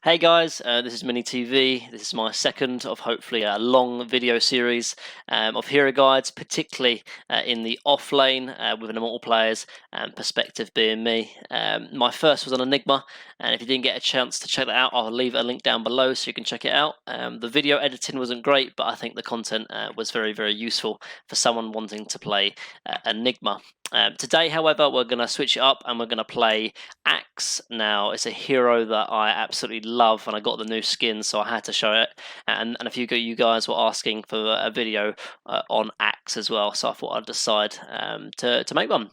Hey guys, this is Mini TV. This is my second of hopefully a long video series of hero guides, particularly in the offlane with an Immortal players perspective being me. My first was on Enigma, and if you didn't get a chance to check that out, I'll leave a link down below so you can check it out. The video editing wasn't great, but I think the content was very useful for someone wanting to play Enigma. Today, however, we're going to switch it up and we're going to play Axe. Now, it's a hero that I absolutely love, and I got the new skin, so I had to show it. And a few of you guys were asking for a video on Axe as well, so I thought I'd decide to make one.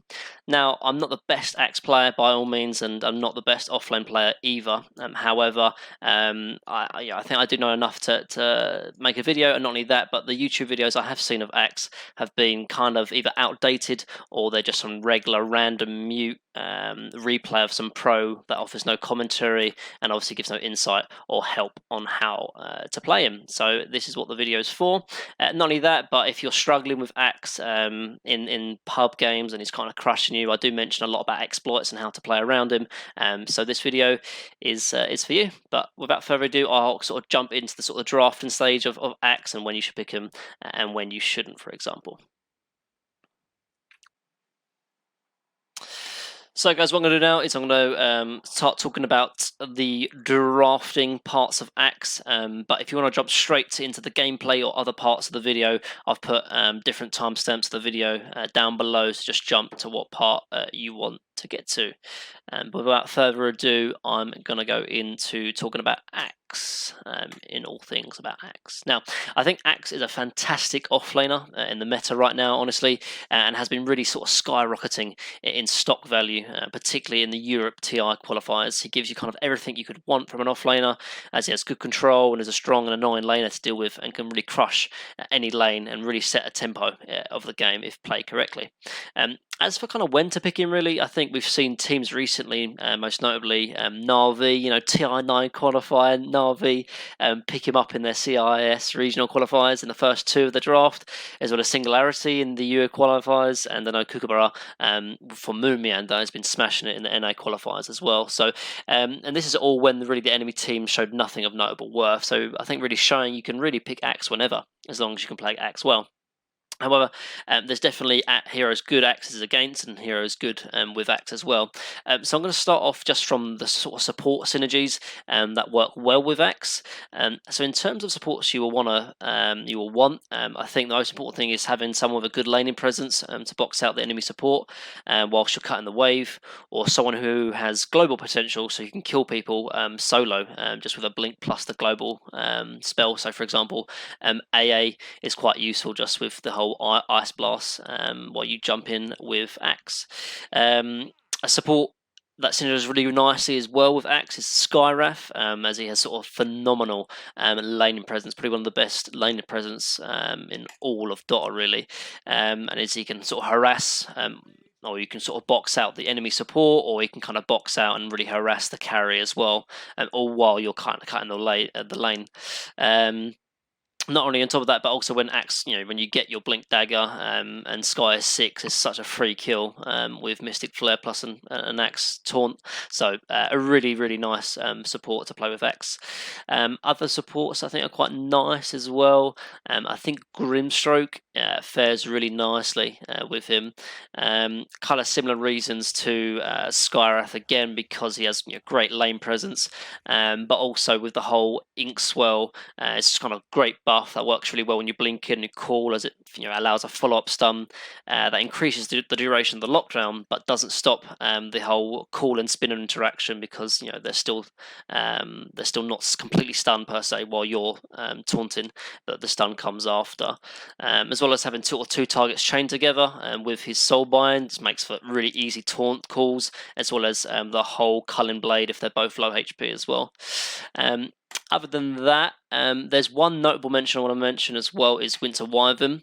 Now, I'm not the best Axe player by all means, and I'm not the best offlane player either. However, I think I do know enough to make a video, and not only that, but the YouTube videos I have seen of Axe have been kind of either outdated or they're just some regular random mute replay of some pro that offers no commentary and obviously gives no insight or help on how to play him. So this is what the video is for. Not only that, but if you're struggling with Axe in pub games and he's kind of crushing you, I do mention a lot about exploits and how to play around him. So this video is for you. But without further ado, I'll sort of jump into the sort of drafting stage of Axe and when you should pick him and when you shouldn't, for example. So guys, what I'm going to do now is I'm going to start talking about the drafting parts of Axe, but if you want to jump straight into the gameplay or other parts of the video, I've put different timestamps of the video down below, so just jump to what part you want to get to. But without further ado, I'm going to go into talking about Axe in all things about Axe. Now, I think Axe is a fantastic offlaner in the meta right now, honestly, and has been really sort of skyrocketing in stock value, particularly in the Europe TI qualifiers. He gives you kind of everything you could want from an offlaner, as he has good control and is a strong and annoying laner to deal with and can really crush any lane and really set a tempo of the game if played correctly. As for kind of when to pick him, really, I think we've seen teams recently, most notably Na'Vi, TI9 qualifier, Na'Vi pick him up in their CIS regional qualifiers in the first two of the draft, as well as Singularity in the Euro qualifiers, and I know Kookaburra for Moonmeander has been smashing it in the NA qualifiers as well. So, and this is all when really the enemy team showed nothing of notable worth. So I think really showing you can really pick Axe whenever, as long as you can play Axe well. However, there's definitely heroes good axes against and heroes good with axe as well. So I'm going to start off just from the sort of support synergies that work well with axe. So in terms of supports you will want, I think the most important thing is having someone with a good laning presence to box out the enemy support whilst you're cutting the wave, or someone who has global potential so you can kill people solo just with a blink plus the global spell. So for example, AA is quite useful just with the whole ice blast while you jump in with axe. A support that synergizes really nicely as well with Axe is Skywrath, as he has sort of phenomenal laning presence, probably one of the best laning presence in all of Dota really, and as he can sort of harass or you can sort of box out the enemy support, or you can kind of box out and really harass the carry as well, all while you're kind of cutting the lane. Not only on top of that, but also when Axe, when you get your Blink Dagger and Sky is 6 is such a free kill with Mystic Flare plus an Axe Taunt. So a really nice support to play with Axe. Other supports I think are quite nice as well. I think Grimstroke fares really nicely with him. Kind of similar reasons to Skywrath again, because he has great lane presence, but also with the whole Ink Swell, it's just kind of great buff that works really well when you blink in and you call, as it allows a follow-up stun that increases the duration of the lockdown, but doesn't stop the whole call and spinner interaction, because they're still not completely stunned per se while you're taunting, but the stun comes after. As well as having two targets chained together with his soul bind, this makes for really easy taunt calls, as well as the whole Culling Blade if they're both low HP as well. Other than that, there's one notable mention I want to mention as well is Winter Wyvern.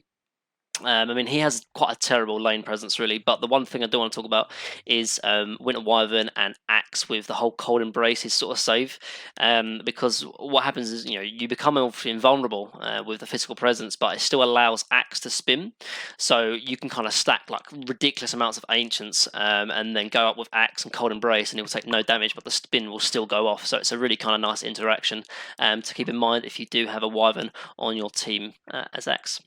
I mean, he has quite a terrible lane presence, really. But the one thing I do want to talk about is Winter Wyvern and Axe with the whole Cold Embrace is sort of save. Because what happens is, you become invulnerable with the physical presence, but it still allows Axe to spin. So you can kind of stack like ridiculous amounts of Ancients and then go up with Axe and Cold Embrace, and it will take no damage, but the spin will still go off. So it's a really kind of nice interaction to keep in mind if you do have a Wyvern on your team as Axe.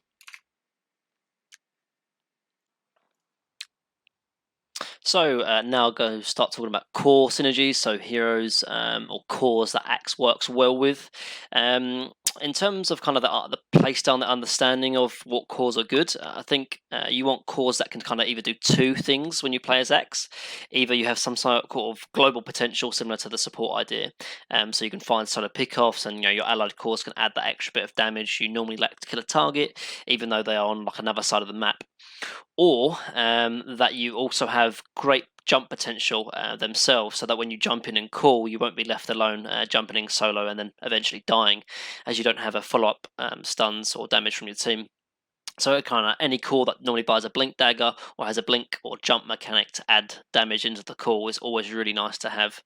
So now I'll go start talking about core synergies, so heroes or cores that Axe works well with. In terms of kind of the playstyle and the understanding of what cores are good, I think you want cores that can kind of either do two things when you play as Axe. Either you have some sort of global potential similar to the support idea, so you can find sort of pickoffs, and your allied cores can add that extra bit of damage you normally lack to kill a target, even though they are on like another side of the map. Or that you also have great jump potential themselves, so that when you jump in and call, you won't be left alone jumping in solo and then eventually dying, as you don't have a follow-up stuns or damage from your team. So kind of any core that normally buys a blink dagger or has a blink or jump mechanic to add damage into the core is always really nice to have.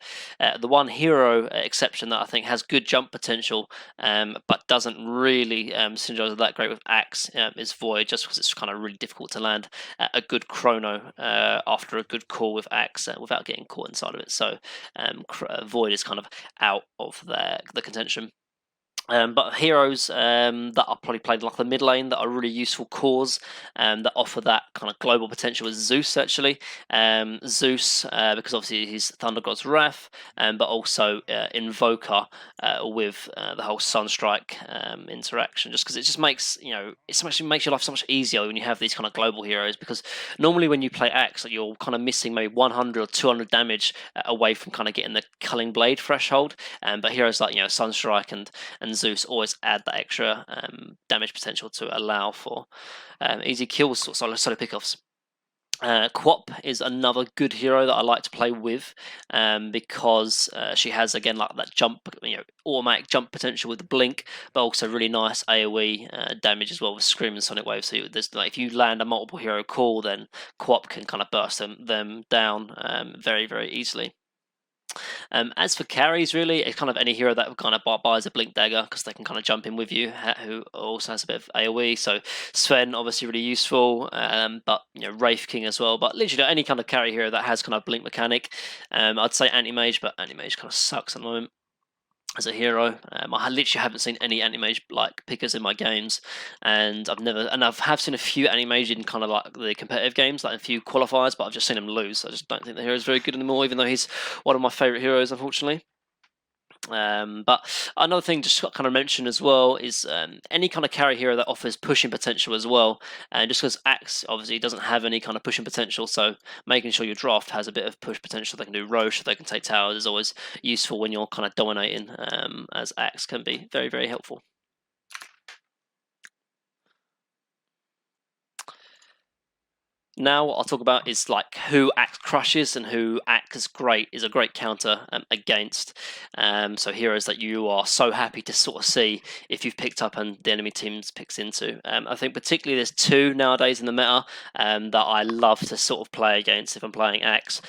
The one hero exception that I think has good jump potential but doesn't really synergize that great with Axe is Void, just because it's kind of really difficult to land a good chrono after a good core with Axe without getting caught inside of it. So Void is kind of out of the contention. But heroes that are probably played like the mid lane that are really useful cores that offer that kind of global potential is Zeus, actually. Zeus, because obviously he's Thunder God's Wrath, but also Invoker with the whole Sunstrike interaction, just because it just makes, makes your life so much easier when you have these kind of global heroes, because normally when you play Axe, you're kind of missing maybe 100 or 200 damage away from kind of getting the Culling Blade threshold, but heroes like, Sunstrike and Zeus always add that extra damage potential to allow for easy kills or solo pickoffs. Quap is another good hero that I like to play with because she has, again, like that jump, automatic jump potential with the blink, but also really nice AoE damage as well with Scream and Sonic Wave. So there's if you land a multiple hero call, then Quap can kind of burst them down very, very easily. As for carries, really, it's kind of any hero that kind of buys a blink dagger, because they can kind of jump in with you, who also has a bit of AoE. So Sven, obviously really useful, but Wraith King as well. But literally any kind of carry hero that has kind of blink mechanic. I'd say anti-mage, but anti-mage kind of sucks at the moment as a hero. I literally haven't seen any anti-mage like pickers in my games, and I've seen a few anti-mage in kind of like the competitive games, like a few qualifiers, but I've just seen him lose. I just don't think the hero is very good anymore, even though he's one of my favourite heroes, unfortunately. But another thing just got kind of mentioned as well is any kind of carry hero that offers pushing potential as well. And just because Axe obviously doesn't have any kind of pushing potential, so making sure your draft has a bit of push potential. They can do Roche, they can take towers, is always useful when you're kind of dominating, as Axe can be very, very helpful. Now what I'll talk about is like who Axe crushes and who Axe is a great counter against. So heroes that you are so happy to sort of see if you've picked up and the enemy teams picks into. I think particularly there's two nowadays in the meta that I love to sort of play against if I'm playing Axe.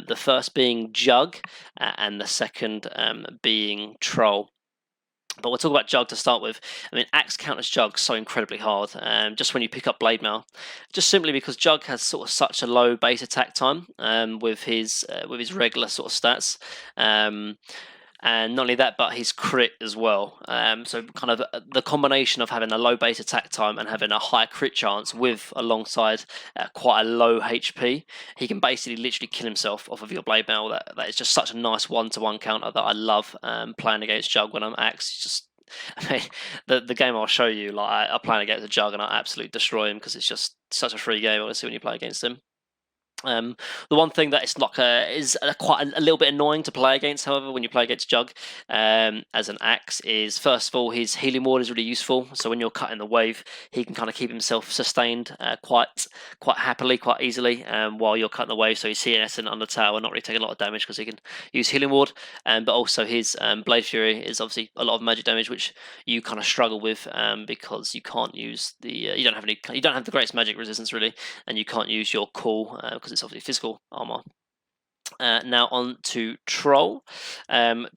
The first being Jug, and the second being Troll. But we'll talk about Jug to start with. I mean, Axe counters Jug so incredibly hard, just when you pick up Blade Mail, just simply because Jug has sort of such a low base attack time with his regular sort of stats. And not only that, but his crit as well. So kind of the combination of having a low base attack time and having a high crit chance with alongside quite a low HP, he can basically literally kill himself off of your blade mail. That is just such a nice one-to-one counter that I love playing against Jug when I'm Axe. Just I mean, the game I'll show you, like I play against a Jug and I absolutely destroy him because it's just such a free game, honestly, when you play against him. The one thing that it's like is quite a little bit annoying to play against, however, when you play against Jug as an axe, is first of all his healing ward is really useful. So when you're cutting the wave, he can kind of keep himself sustained quite happily, quite easily while you're cutting the wave. So he's CNS and under tower, not really taking a lot of damage because he can use healing ward. But also his Blade Fury is obviously a lot of magic damage, which you kind of struggle with because you can't use the you don't have the greatest magic resistance really, and you can't use your cool because it's obviously physical armor. Now on to Troll.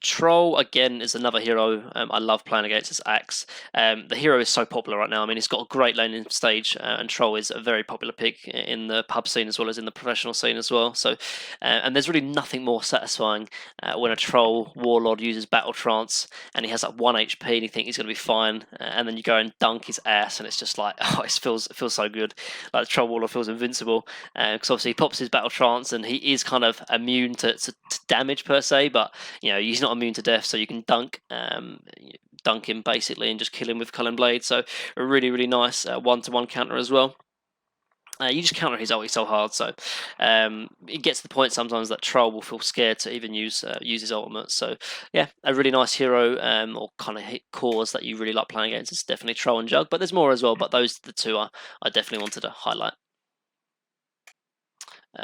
Troll again is another hero I love playing against as Axe. The hero is so popular right now. I mean, he's got a great laning stage, and Troll is a very popular pick in the pub scene as well as in the professional scene as well. So, and there's really nothing more satisfying when a Troll Warlord uses Battle Trance and he has like 1 HP and you think he's going to be fine, and then you go and dunk his ass, and it's just like, oh, it feels so good. Like the Troll Warlord feels invincible because obviously he pops his Battle Trance and he is kind of immune to damage per se, but he's not immune to death, so you can dunk him basically and just kill him with Cullen Blade. So a really nice 1-to-1 counter as well. You just counter his ulti so hard, so it gets to the point sometimes that Troll will feel scared to even use his ultimate. So yeah, a really nice hero or kind of cores that you really like playing against is definitely Troll and Jug, but there's more as well, but those are the two I definitely wanted to highlight.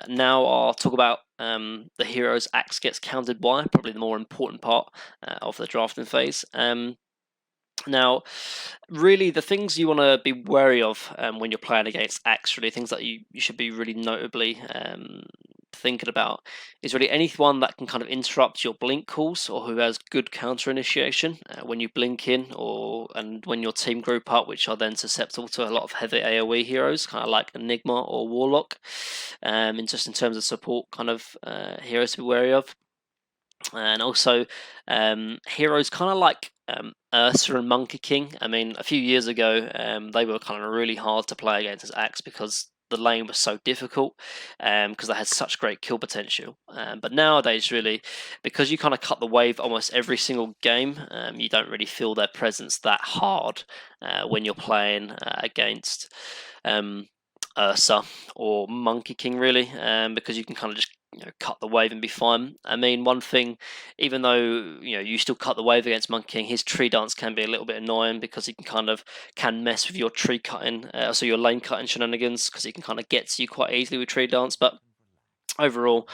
Now I'll talk about the hero's axe gets countered by, probably the more important part of the drafting phase. Now, really, the things you want to be wary of when you're playing against axe, really things that you should be really notably thinking about, is really anyone that can kind of interrupt your blink calls or who has good counter initiation when you blink in, and when your team group up, which are then susceptible to a lot of heavy AoE heroes, kind of like Enigma or Warlock, and just in terms of support kind of heroes to be wary of. And also heroes kind of like Ursa and Monkey King. I mean, a few years ago, they were kind of really hard to play against as Axe because the lane was so difficult because they had such great kill potential. But nowadays, really, because you kind of cut the wave almost every single game, you don't really feel their presence that hard when you're playing against Ursa or Monkey King, really, because you can kind of just cut the wave and be fine. I mean, one thing, even though you still cut the wave against Monkey King, his tree dance can be a little bit annoying because he can mess with your tree cutting, so your lane cutting shenanigans, because he can kind of get to you quite easily with tree dance. But overall,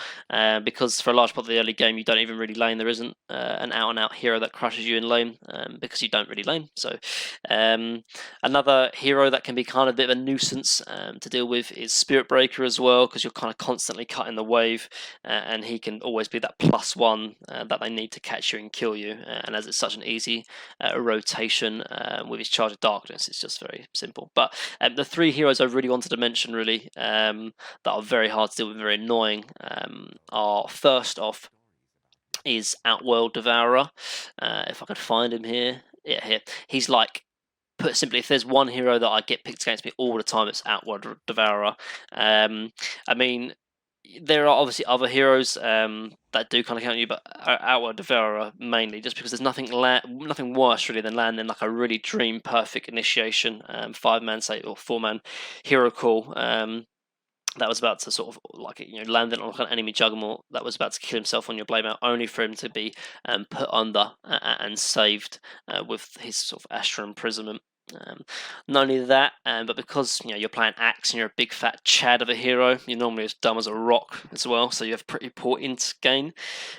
because for a large part of the early game you don't even really lane, there isn't an out-and-out hero that crushes you in lane because you don't really lane. So another hero that can be kind of a bit of a nuisance to deal with is Spirit Breaker as well, because you're kind of constantly cutting the wave, and he can always be that +1 that they need to catch you and kill you, and as it's such an easy rotation with his Charge of Darkness, it's just very simple. But the three heroes I really wanted to mention really that are very hard to deal with, very annoying, are first off is Outworld Devourer. If I could find him here, yeah, here. He's like, put simply, if there's one hero that I get picked against me all the time, it's Outworld Devourer. I mean, there are obviously other heroes that do kind of count you, but Outward Devourer mainly, just because there's nothing worse really than landing like a really dream perfect initiation 5-man say or 4-man hero call that was about to sort of like land it on an enemy juggernaut that was about to kill himself on your blade mail, only for him to be put under and saved with his sort of Astral Imprisonment. Not only that, but because you're playing Axe and you're a big fat Chad of a hero, you're normally as dumb as a rock as well, so you have pretty poor int gain,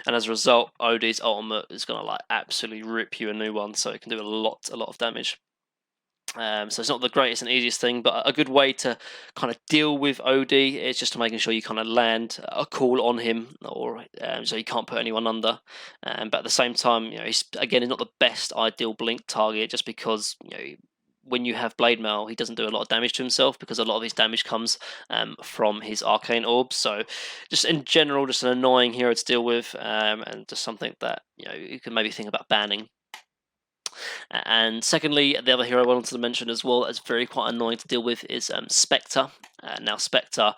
and as a result, OD's ultimate is gonna like absolutely rip you a new one, so it can do a lot of damage. So it's not the greatest and easiest thing, but a good way to kind of deal with OD is just to making sure you kind of land a call on him, or so you can't put anyone under. But at the same time, he's not the best ideal blink target, just because when you have Blade Mail, he doesn't do a lot of damage to himself because a lot of his damage comes from his Arcane Orbs. So just in general, just an annoying hero to deal with, and just something that you can maybe think about banning. And secondly, the other hero I wanted to mention as well as very quite annoying to deal with is Spectre. Now Spectre,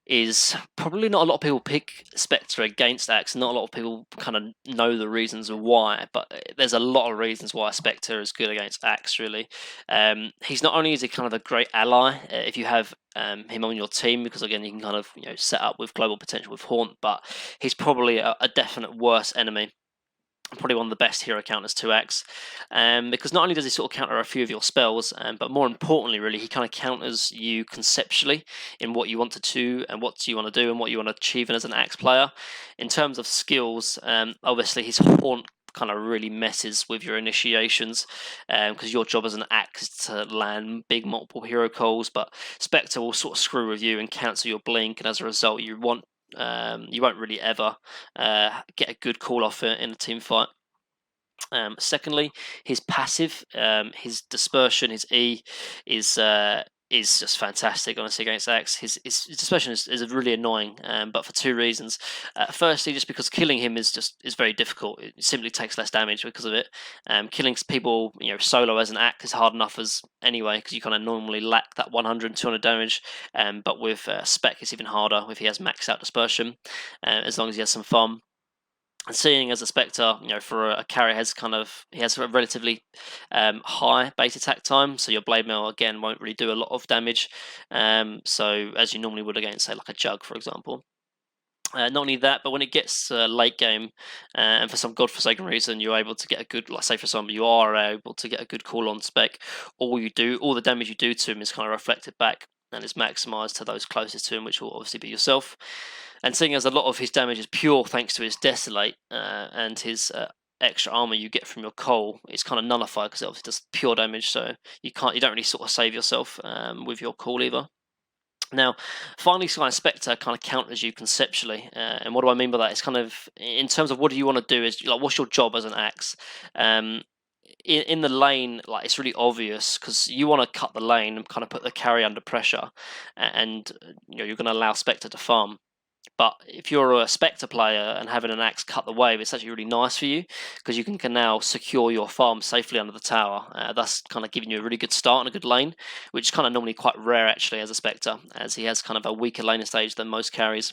is probably not a lot of people pick Spectre against Axe. Not a lot of people kind of know the reasons why, but there's a lot of reasons why Spectre is good against Axe, really. He's not only is he kind of a great ally if you have him on your team, because again you can kind of set up with global potential with Haunt, but he's probably a definite worse enemy. Probably one of the best hero counters to Axe, because not only does he sort of counter a few of your spells, but more importantly, really, he kind of counters you conceptually in what you want to do and what you want to do and what you want to achieve as an Axe player. In terms of skills, obviously his Haunt kind of really messes with your initiations, because your job as an Axe is to land big multiple hero calls, but Spectre will sort of screw with you and cancel your blink, and as a result, you won't really ever get a good call off in a team fight. Secondly, his passive, his dispersion, his E is just fantastic, honestly, against Axe. His dispersion is really annoying, but for two reasons. Firstly, just because killing him is very difficult. It simply takes less damage because of it. Killing people solo as an Axe is hard enough as anyway, because you kind of normally lack that 100 200 damage. But with Spec, it's even harder if he has maxed out dispersion, as long as he has some fun. And seeing as a Spectre, for a carry he has a relatively high base attack time, so your blade mail again won't really do a lot of damage. So as you normally would against, say, like a Jug, for example. Not only that, but when it gets late game, and for some godforsaken reason you're able to get a good, like say for example, you are able to get a good call on Spec, all the damage you do to him is kind of reflected back and is maximized to those closest to him, which will obviously be yourself. And seeing as a lot of his damage is pure thanks to his Desolate and his extra armor you get from your coal, it's kind of nullified because it obviously does pure damage, so you don't really sort of save yourself with your coal either. Now, finally, Spectre kind of counters you conceptually, and what do I mean by that? It's kind of in terms of what do you want to do, is like what's your job as an Axe. In the lane, like it's really obvious because you want to cut the lane and kind of put the carry under pressure, and you're going to allow Spectre to farm. But if you're a Spectre player and having an Axe cut the wave, it's actually really nice for you because you can now secure your farm safely under the tower, thus kind of giving you a really good start and a good lane, which is kind of normally quite rare actually as a Spectre, as he has kind of a weaker laning stage than most carries.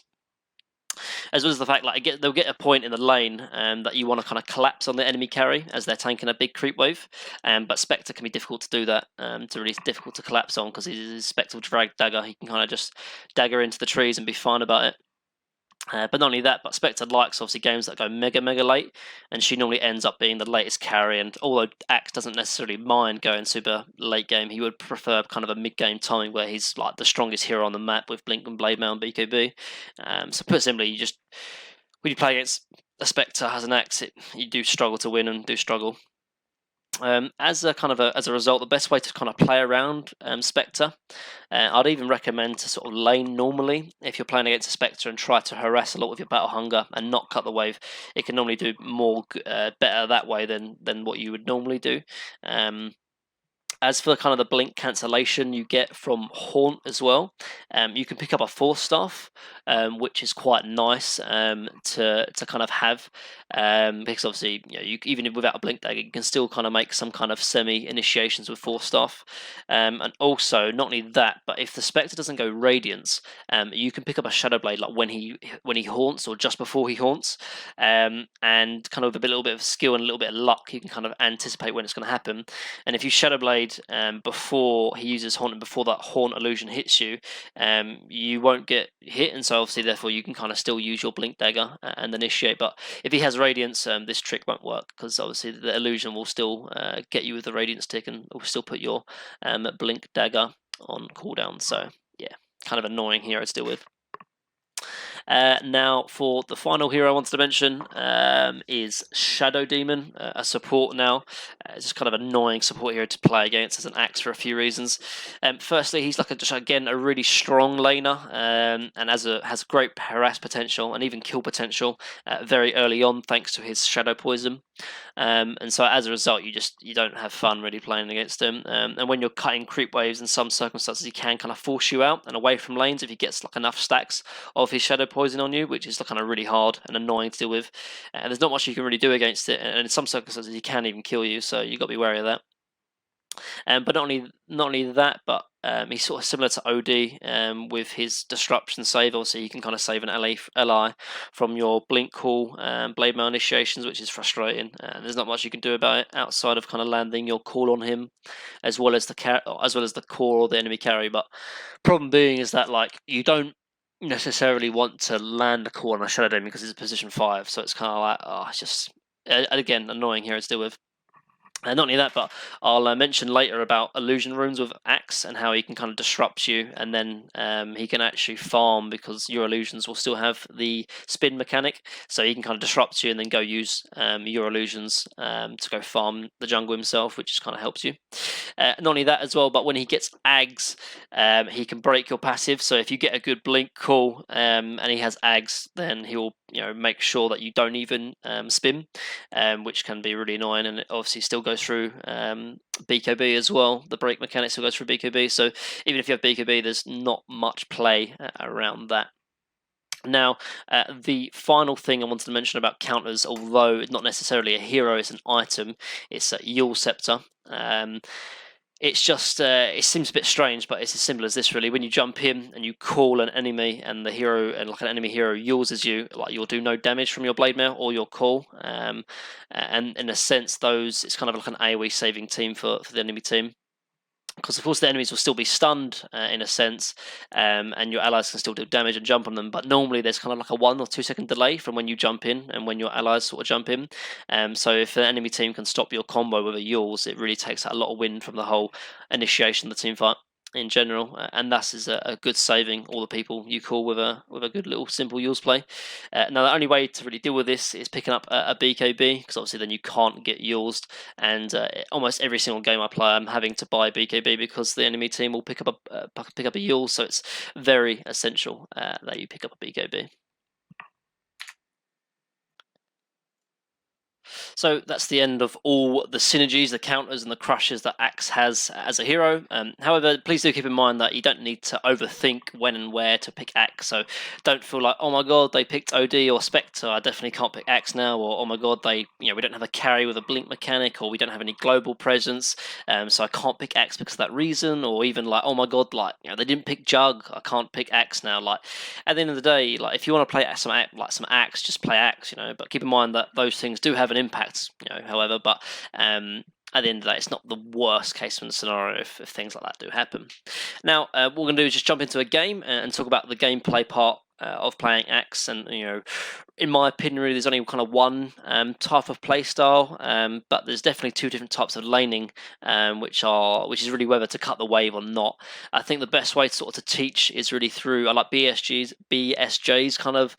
As well as the fact like they'll get a point in the lane that you want to kind of collapse on the enemy carry as they're tanking a big creep wave, but Spectre can be difficult to do that. It's really difficult to collapse on because he's Spectral Drag Dagger. He can kind of just dagger into the trees and be fine about it. But not only that, but Spectre likes obviously games that go mega late, and she normally ends up being the latest carry. And although Axe doesn't necessarily mind going super late game, he would prefer kind of a mid game timing where he's like the strongest hero on the map with Blink and Blade Mail and BKB. So put simply, when you play against a Spectre as an Axe, you do struggle to win and do struggle. As a result, the best way to kind of play around Spectre, I'd even recommend to sort of lane normally if you're playing against a Spectre and try to harass a lot with your battle hunger and not cut the wave. It can normally do more better that way than what you would normally do. As for kind of the blink cancellation you get from Haunt as well, you can pick up a Force Staff, which is quite nice to kind of have, because obviously even without a blink dagger you can still kind of make some kind of semi initiations with Force Staff, and also not only that, but if the Spectre doesn't go Radiance, you can pick up a Shadow Blade like when he haunts or just before he haunts, and kind of with a little bit of skill and a little bit of luck you can kind of anticipate when it's going to happen. And if you Shadow Blade before he uses Haunt and before that Haunt illusion hits you, you won't get hit, and so obviously therefore you can kind of still use your Blink Dagger and initiate. But if he has Radiance, this trick won't work because obviously the illusion will still get you with the Radiance tick and will still put your Blink Dagger on cooldown. So yeah, kind of annoying hero to deal with. Now, for the final hero I wanted to mention is Shadow Demon, a support now. It's just kind of annoying support hero to play against as an Axe for a few reasons. Firstly, he's like again a really strong laner, and has great harass potential and even kill potential very early on thanks to his Shadow Poison. And so as a result, you don't have fun really playing against him. And when you're cutting creep waves, in some circumstances, he can kind of force you out and away from lanes if he gets like enough stacks of his Shadow Poison on you, which is kind of really hard and annoying to deal with. And there's not much you can really do against it. And in some circumstances, he can even kill you, so you've got to be wary of that. But not only that, but He's sort of similar to OD with his disruption save. Obviously, you can kind of save an LI from your blink call blade mail initiations, which is frustrating. There's not much you can do about it outside of kind of landing your call on him, as well as the core or the enemy carry. But problem being is that like you don't necessarily want to land a call on a shadow demon because it's a position 5, so it's kind of like, oh, it's just again annoying here to deal with. Not only that, but I'll mention later about illusion runes with Axe and how he can kind of disrupt you, and then he can actually farm because your illusions will still have the spin mechanic, so he can kind of disrupt you and then go use your illusions to go farm the jungle himself, which just kind of helps you. Not only that as well, but when he gets Ags, he can break your passive. So if you get a good blink call and he has Ags, then he will make sure that you don't even spin, which can be really annoying, and it obviously still goes through BKB as well. The break mechanic still goes through BKB, so even if you have BKB, there's not much play around that. Now, the final thing I wanted to mention about counters, although it's not necessarily a hero, it's an item, it's Yule Scepter. It's just, it seems a bit strange, but it's as simple as this really. When you jump in and you call an enemy and the hero, and like an enemy hero uses you, like you'll do no damage from your blade mail or your call. And in a sense, it's kind of like an AoE saving team for the enemy team. Because of course the enemies will still be stunned in a sense, and your allies can still do damage and jump on them, but normally there's kind of like a 1 or 2 second delay from when you jump in and when your allies sort of jump in. So if the enemy team can stop your combo with a Yules, it really takes out a lot of wind from the whole initiation of the team fight in general, and that is a good saving all the people you call with a good little simple Yules play. Now the only way to really deal with this is picking up a BKB, because obviously then you can't get Yulesed, and almost every single game I play I'm having to buy BKB because the enemy team will pick up a Yule, so it's very essential that you pick up a BKB. So that's the end of all the synergies, the counters, and the crushes that Axe has as a hero. However, please do keep in mind that you don't need to overthink when and where to pick Axe. So don't feel like, oh my god, they picked OD or Spectre, I definitely can't pick Axe now, or oh my god, we don't have a carry with a blink mechanic, or we don't have any global presence, so I can't pick Axe because of that reason, or even like, oh my god, they didn't pick Jug, I can't pick Axe now. Like at the end of the day, like if you want to play some Axe, just play Axe, But keep in mind that those things do have an impact, however, but at the end of the day, it's not the worst case scenario if things like that do happen. Now, what we're going to do is just jump into a game and talk about the gameplay part of playing Axe, and in my opinion, really, there's only kind of one type of playstyle, but there's definitely 2 different types of laning, which is really whether to cut the wave or not. I think the best way to teach is really through, I like BSJ's kind of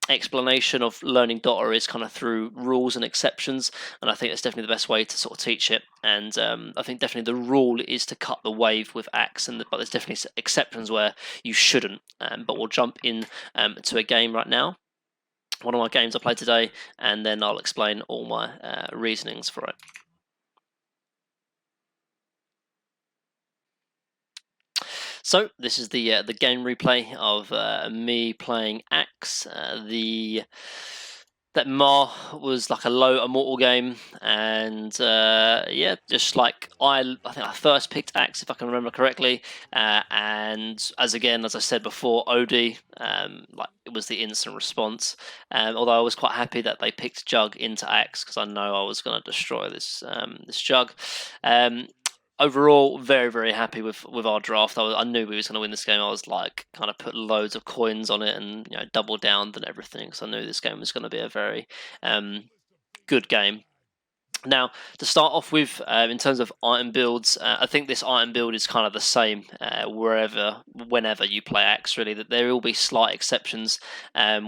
explanation of learning Dota is kind of through rules and exceptions, and I think it's definitely the best way to sort of teach it. And I think definitely the rule is to cut the wave with Axe, but there's definitely exceptions where you shouldn't. But we'll jump in to a game right now. One of my games I played today, and then I'll explain all my reasonings for it. So this is the game replay of me playing Axe. That Mar was like a low Immortal game, and yeah, just like I think I first picked Axe if I can remember correctly, and as I said before, OD, like it was the instant response. Although I was quite happy that they picked Jug into Axe because I know I was going to destroy this Jug. Overall, very, very happy with our draft. I knew we was going to win this game. I was like, kind of put loads of coins on it and double down and everything. So I knew this game was going to be a very good game. Now, to start off with, in terms of item builds, I think this item build is kind of the same whenever you play Axe, really. That there will be slight exceptions,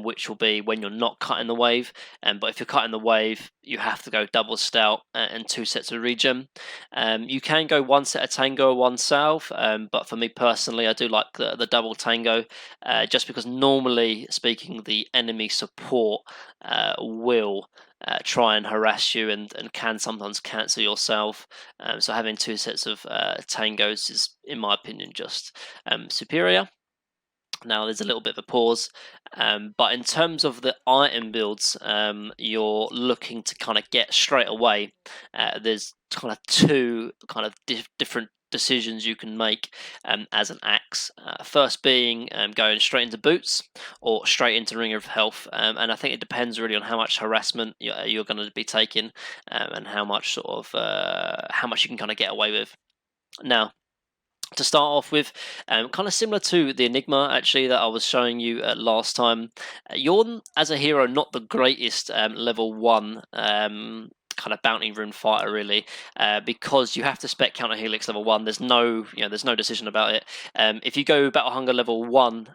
which will be when you're not cutting the wave. But if you're cutting the wave, you have to go double stout and 2 sets of regen. You can go 1 set of tango or 1 salve, but for me personally, I do like the double tango, just because normally speaking, the enemy support will try and harass you and can sometimes cancel yourself. So having 2 sets of tangos is, in my opinion, just superior. Now there's a little bit of a pause, but in terms of the item builds you're looking to kind of get straight away, there's kind of 2 kind of different decisions you can make as an axe. First being going straight into boots or straight into ring of health, and I think it depends really on how much harassment you're going to be taking, and how much how much you can kind of get away with. Now, to start off with, kind of similar to the Enigma actually that I was showing you last time, you're as a hero not the greatest level 1 kind of bounty rune fighter really, because you have to spec counter helix level 1. There's no decision about it. If you go battle hunger level 1,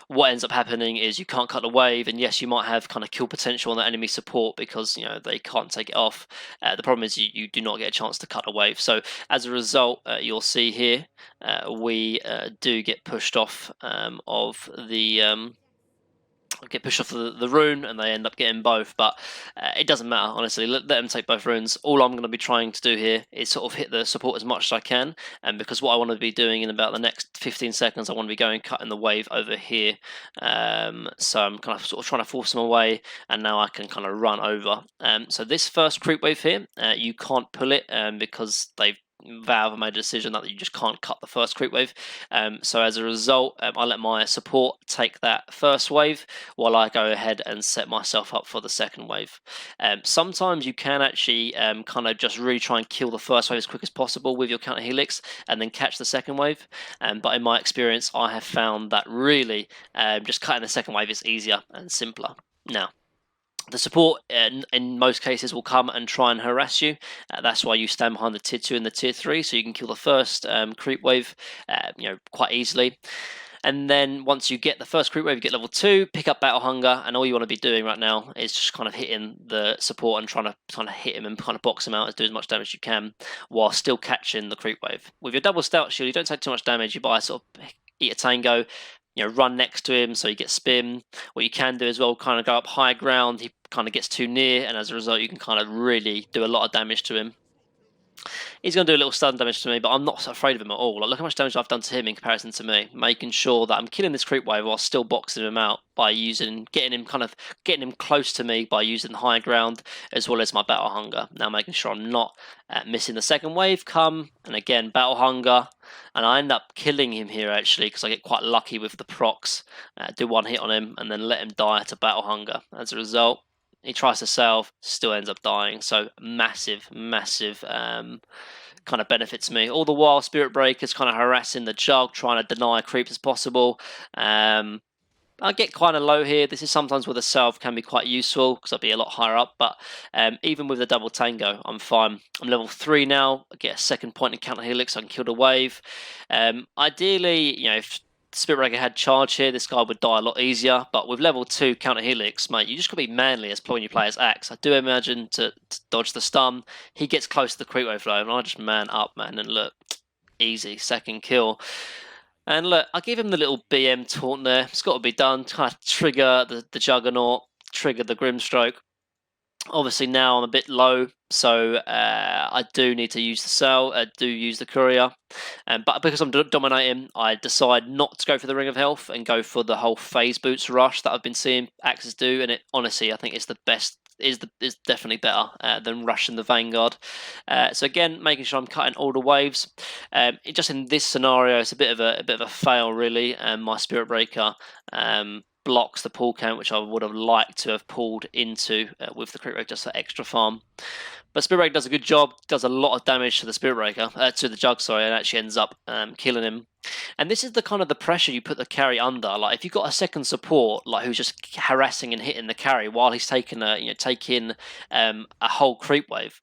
what ends up happening is you can't cut the wave, and yes, you might have kind of kill potential on the enemy support because they can't take it off. The problem is you do not get a chance to cut a wave. So as a result, you'll see here we do get pushed off of the rune, and they end up getting both, but it doesn't matter, honestly. Let them take both runes. All I'm going to be trying to do here is sort of hit the support as much as I can, and because what I want to be doing in about the next 15 seconds, I want to be going cutting the wave over here, so I'm kind of sort of trying to force them away, and now I can kind of run over. So this first creep wave here, you can't pull it because Valve made a decision that you just can't cut the first creep wave. So as a result, I let my support take that first wave while I go ahead and set myself up for the second wave. Sometimes you can actually kind of just really try and kill the first wave as quick as possible with your counter helix and then catch the second wave. But in my experience, I have found that really just cutting the second wave is easier and simpler. Now, the support in most cases will come and try and harass you. That's why you stand behind the tier 2 and the tier 3, so you can kill the first creep wave quite easily. And then once you get the first creep wave, you get level 2, pick up battle hunger, and all you want to be doing right now is just kind of hitting the support and trying to hit him and kind of box him out and do as much damage as you can while still catching the creep wave. With your double stout shield, you don't take too much damage. You buy sort of eat a tango, run next to him so you get spin. What you can do as well, kind of go up high ground. He kind of gets too near, and as a result, you can kind of really do a lot of damage to him. He's going to do a little stun damage to me, but I'm not afraid of him at all. Like, look how much damage I've done to him in comparison to me, making sure that I'm killing this creep wave while still boxing him out by getting him close to me by using high ground as well as my battle hunger. Now making sure I'm not missing the second wave and again battle hunger, and I end up killing him here actually because I get quite lucky with the procs. Do one hit on him and then let him die to battle hunger. As a result, he tries to salve, still ends up dying. So massive kind of benefits me. All the while, Spirit Breaker's kind of harassing the jug, trying to deny creeps as possible. I get kind of low here. This is sometimes where the salve can be quite useful because I'll be a lot higher up, but even with the double tango, I'm fine. I'm level 3 now. I get a second point in counter helix. I can kill the wave. Ideally, if Spirit Breaker had charge here, this guy would die a lot easier, but with level 2 counter helix, mate, you just got to be manly when you play as axe. I do imagine to dodge the stun. He gets close to the creep wave flow, and I just man up, man, and look, easy, second kill. And look, I give him the little BM taunt there. It's got to be done. Kind of trigger the Juggernaut, trigger the Grimstroke. Obviously now I'm a bit low, so I do need to use the cell. I do use the courier, but because I'm dominating, I decide not to go for the Ring of Health and go for the whole phase boots rush that I've been seeing axes do. And it honestly, I think it's the best. Is definitely better than rushing the Vanguard. So again, making sure I'm cutting all the waves. Just in this scenario, it's a bit of a fail really. My Spirit Breaker blocks the pull count, which I would have liked to have pulled into with the crit rate just for extra farm. But Spirit Breaker does a good job, does a lot of damage to the Spirit Breaker, to the Jug, sorry, and actually ends up killing him. And this is the kind of the pressure you put the carry under. Like if you've got a second support, like who's just harassing and hitting the carry while he's taking a whole creep wave.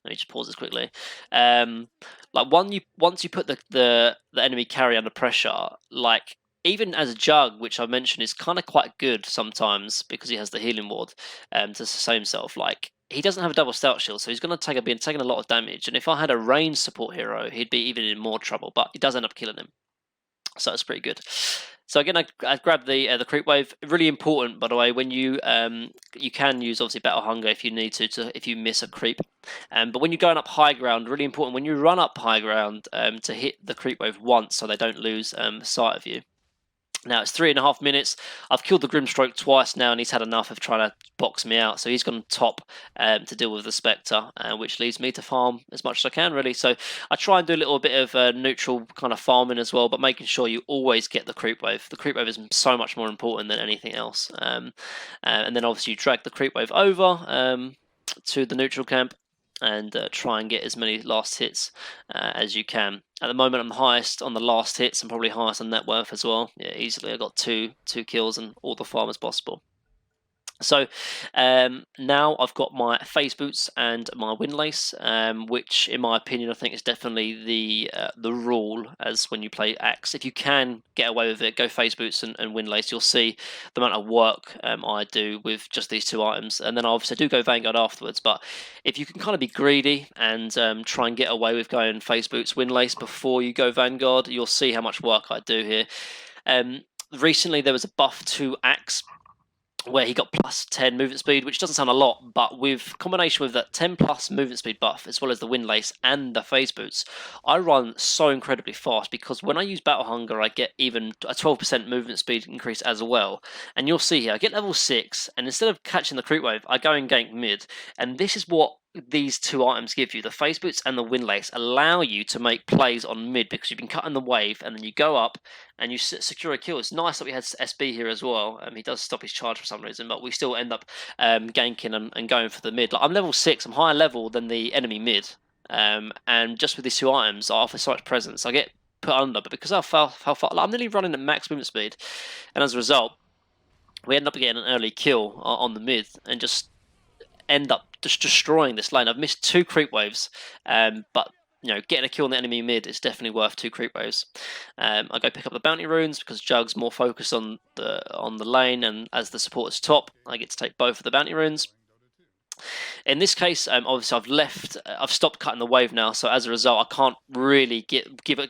Let me just pause this quickly. Like once you put the enemy carry under pressure, like even as a Jug, which I mentioned is kind of quite good sometimes because he has the healing ward to sustain himself. Like he doesn't have a double stout shield, so he's going to be taking a lot of damage. And if I had a ranged support hero, he'd be even in more trouble. But he does end up killing him, so it's pretty good. So again, I grabbed the creep wave. Really important, by the way, when you can use obviously battle hunger if you need to if you miss a creep. But when you're going up high ground, really important when you run up high ground to hit the creep wave once so they don't lose sight of you. Now it's 3.5 minutes. I've killed the Grimstroke twice now, and he's had enough of trying to box me out. So he's gone top to deal with the Spectre, which leaves me to farm as much as I can, really. So I try and do a little bit of neutral kind of farming as well, but making sure you always get the creep wave. The creep wave is so much more important than anything else. And then obviously you drag the creep wave over to the neutral camp, and try and get as many last hits as you can. At the moment, I'm highest on the last hits and probably highest on net worth as well. Yeah, easily I got two kills and all the farm as possible. So now I've got my face boots and my windlace, which, in my opinion, I think is definitely the rule as when you play axe. If you can get away with it, go face boots and windlace. You'll see the amount of work I do with just these two items, and then obviously I do go Vanguard afterwards. But if you can kind of be greedy and try and get away with going face boots, windlace before you go Vanguard, you'll see how much work I do here. Recently, there was a buff to axe where he got plus 10 movement speed, which doesn't sound a lot, but with combination with that 10 plus movement speed buff, as well as the windlace and the phase boots, I run so incredibly fast because when I use Battle Hunger, I get even a 12% movement speed increase as well. And you'll see here, I get level 6, and instead of catching the creep wave, I go and gank mid. And this is what these two items give you. The phase boots and the windlace allow you to make plays on mid because you've been cutting the wave, and then you go up and you secure a kill. It's nice that we had SB here as well. He does stop his charge for some reason, but we still end up ganking and going for the mid. Like, I'm level 6, I'm higher level than the enemy mid, and just with these two items, I offer so much presence. I get put under, but because how far like, I'm nearly running at max movement speed, and as a result, we end up getting an early kill on the mid and just end up just destroying this lane. I've missed 2 creep waves, but getting a kill on the enemy mid is definitely worth 2 creep waves. I go pick up the bounty runes because Jug's more focused on the lane, and as the supporter's top, I get to take both of the bounty runes. In this case, obviously I've stopped cutting the wave now, so as a result, I can't really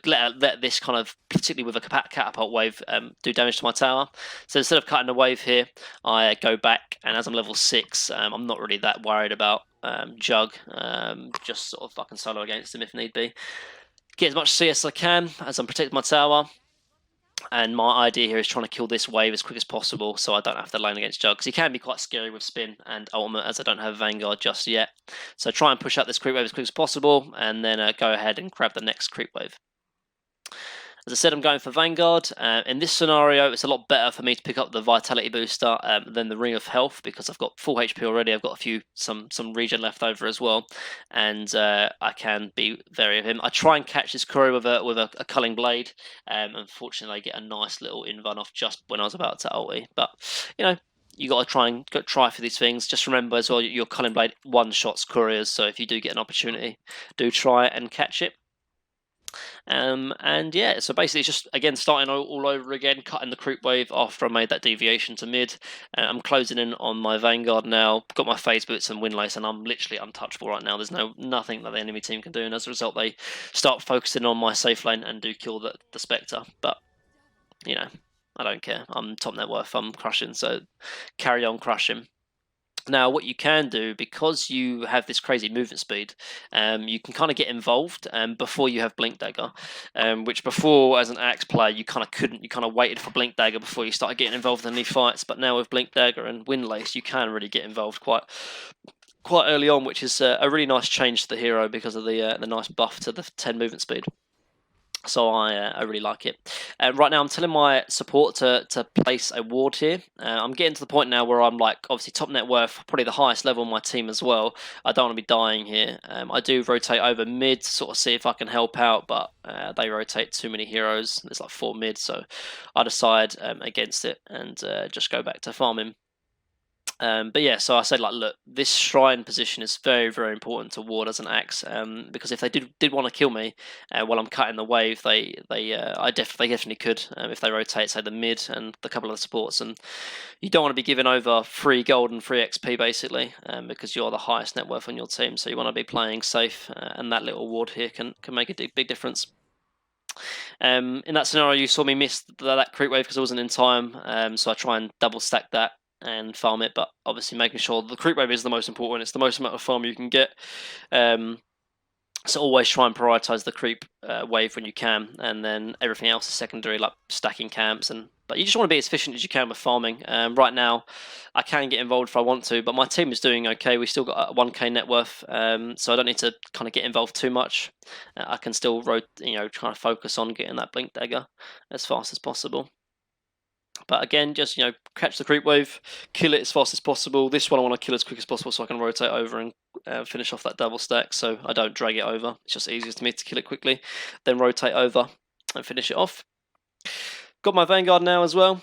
let this kind of, particularly with a catapult wave, do damage to my tower. So instead of cutting the wave here, I go back, and as I'm level 6, I'm not really that worried about Jug. Just sort of I can solo against him if need be. Get as much CS as I can as I'm protecting my tower. And my idea here is trying to kill this wave as quick as possible so I don't have to lane against Jug, because he can be quite scary with spin and ultimate, as I don't have Vanguard just yet. So try and push out this creep wave as quick as possible, and then go ahead and grab the next creep wave. As I said, I'm going for Vanguard. In this scenario, it's a lot better for me to pick up the Vitality booster than the Ring of Health, because I've got full HP already. I've got some regen left over as well, and I can be wary of him. I try and catch this Kuro with a culling blade. Unfortunately, I get a nice little in-run off just when I was about to ulti. But you got to try for these things. Just remember as well, your culling blade one-shots couriers, so if you do get an opportunity, do try and catch it. And yeah, so basically it's just, again, starting all over again, cutting the creep wave after I made that deviation to mid. I'm closing in on my Vanguard now, got my phase boots and windlace, and I'm literally untouchable right now. There's nothing that the enemy team can do, and as a result they start focusing on my safe lane and do kill the Spectre. But I don't care, I'm top net worth, I'm crushing, so carry on crushing. Now, what you can do, because you have this crazy movement speed, you can kind of get involved before you have Blink Dagger, which before, as an Axe player, you kind of couldn't. You kind of waited for Blink Dagger before you started getting involved in any fights. But now with Blink Dagger and Windlace, you can really get involved quite early on, which is a really nice change to the hero because of the nice buff to the 10 movement speed. So I really like it. Right now I'm telling my support to place a ward here. I'm getting to the point now where I'm like, obviously top net worth, probably the highest level on my team as well. I don't want to be dying here. I do rotate over mid to sort of see if I can help out, but they rotate too many heroes. There's like 4 mid, so I decide against it and just go back to farming. But yeah, so I said, like, look, this shrine position is very, very important to ward as an axe, because if they did want to kill me while I'm cutting the wave, they definitely could if they rotate, say, the mid and the couple of the supports, and you don't want to be giving over free gold and free XP basically, because you're the highest net worth on your team, so you want to be playing safe, and that little ward here can make a big difference. In that scenario, you saw me miss that creep wave because I wasn't in time, so I try and double stack that and farm it, but obviously making sure the creep wave is the most important. It's the most amount of farm you can get. So always try and prioritize the creep wave when you can, and then everything else is secondary, like stacking camps. But you just want to be as efficient as you can with farming. Right now, I can get involved if I want to, but my team is doing okay. We still got a 1k net worth, so I don't need to kind of get involved too much. I can still try to focus on getting that blink dagger as fast as possible. But again, just catch the creep wave, kill it as fast as possible. This one I want to kill as quick as possible so I can rotate over and finish off that double stack, so I don't drag it over. It's just easiest to me to kill it quickly, then rotate over and finish it off. Got my Vanguard now as well.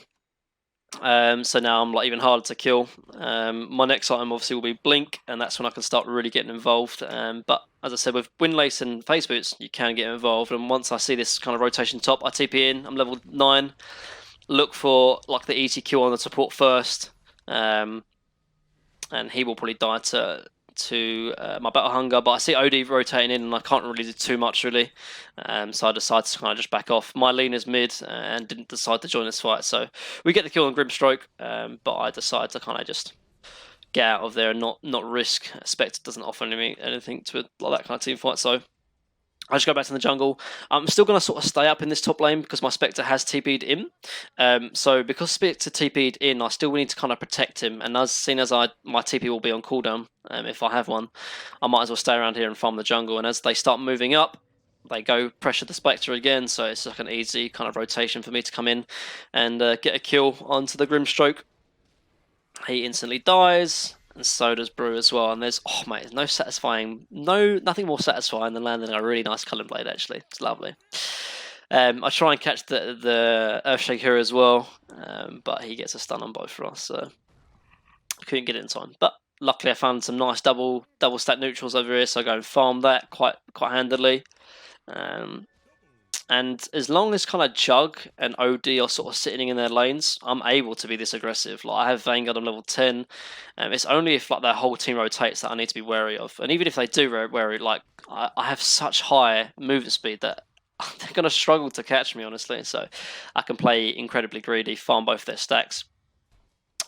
So now I'm like even harder to kill. My next item obviously will be Blink, and that's when I can start really getting involved. But as I said, with Windlace and Face Boots, you can get involved. And once I see this kind of rotation top, I TP in. I'm level 9. Look for like the easy kill on the support first, and he will probably die to my Battle Hunger. But I see OD rotating in, and I can't really do too much really, so I decided to kind of just back off. My lean is mid, and didn't decide to join this fight, so we get the kill on Grimstroke, but I decided to kind of just get out of there and not risk. Spectre doesn't offer anything to like that kind of team fight, so I just go back to the jungle. I'm still going to sort of stay up in this top lane because my Spectre has TP'd in. So because Spectre TP'd in, I still need to kind of protect him. And as soon as my TP will be on cooldown, if I have one, I might as well stay around here and farm the jungle. And as they start moving up, they go pressure the Spectre again. So it's like an easy kind of rotation for me to come in and get a kill onto the Grimstroke. He instantly dies. And so does Brew as well. And there's, oh mate, nothing more satisfying than landing a really nice Cullen Blade, actually. It's lovely. I try and catch the Earthshaker as well, but he gets a stun on both for us, so I couldn't get it in time. But luckily I found some nice double stack neutrals over here, so I go and farm that quite handily. And as long as kind of Jug and OD are sort of sitting in their lanes, I'm able to be this aggressive. Like I have Vanguard on level 10. It's only if like their whole team rotates that I need to be wary of. And even if they do wary, like I have such high movement speed that they're going to struggle to catch me, honestly. So I can play incredibly greedy, farm both their stacks.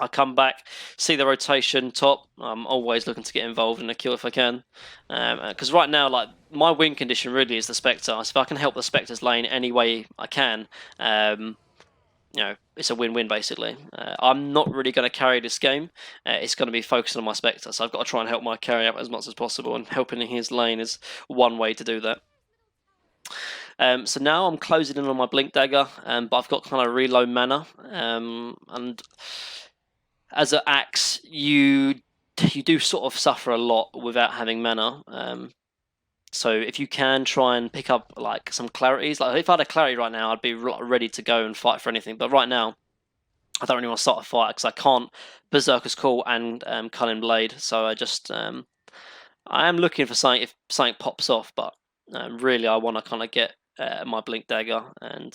I come back, see the rotation top. I'm always looking to get involved in a kill if I can, because right now, like my win condition really is the Spectre. So if I can help the Spectre's lane any way I can, it's a win-win basically. I'm not really going to carry this game. It's going to be focusing on my Spectre, so I've got to try and help my carry out as much as possible, and helping in his lane is one way to do that. So now I'm closing in on my Blink Dagger, but I've got kind of reload mana, and as an axe, you do sort of suffer a lot without having mana. So if you can try and pick up like some clarities, like if I had a clarity right now, I'd be ready to go and fight for anything. But right now, I don't really want to start a fight because I can't Berserker's Call and Cullen Blade. So I just I am looking for something if something pops off, but really I want to kind of get my Blink Dagger and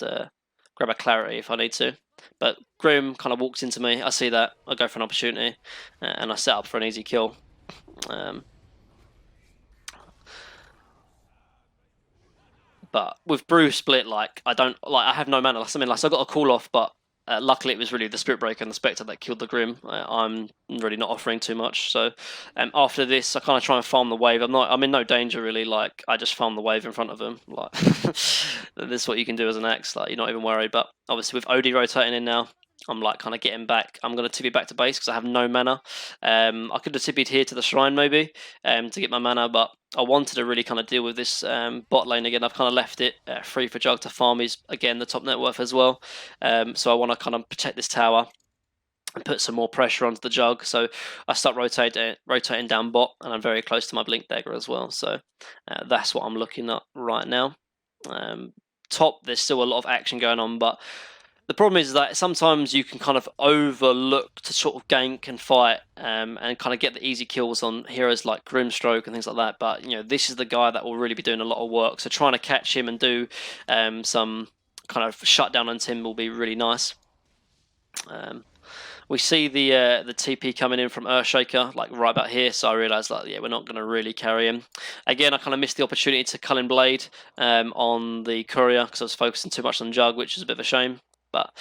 grab a clarity if I need to. But Grim kind of walks into me. I see that. I go for an opportunity, and I set up for an easy kill. But with Brew split, like I have no mana. I mean, like so I got a call off, but luckily it was really the Spirit Breaker and the Spectre that killed the Grim. I'm really not offering too much. So after this, I kind of try and farm the wave. I'm in no danger really. Like I just farm the wave in front of him. Like this is what you can do as an axe. Like you're not even worried. But obviously with OD rotating in now, I'm like kind of getting back. I'm going to TP back to base because I have no mana. I could have TP'd here to the shrine maybe to get my mana, but I wanted to really kind of deal with this bot lane again. I've kind of left it free for Jug to farm. He's again the top net worth as well. So I want to kind of protect this tower and put some more pressure onto the Jug. So I start rotating down bot, and I'm very close to my Blink Dagger as well. So that's what I'm looking at right now. Top, there's still a lot of action going on, but the problem is that sometimes you can kind of overlook to sort of gank and fight and kind of get the easy kills on heroes like Grimstroke and things like that. But this is the guy that will really be doing a lot of work. So trying to catch him and do some kind of shutdown on him will be really nice. We see the TP coming in from Earthshaker, like right about here, so I realised like, yeah, we're not going to really carry him. Again, I kind of missed the opportunity to Cullen Blade on the Courier because I was focusing too much on Jug, which is a bit of a shame. But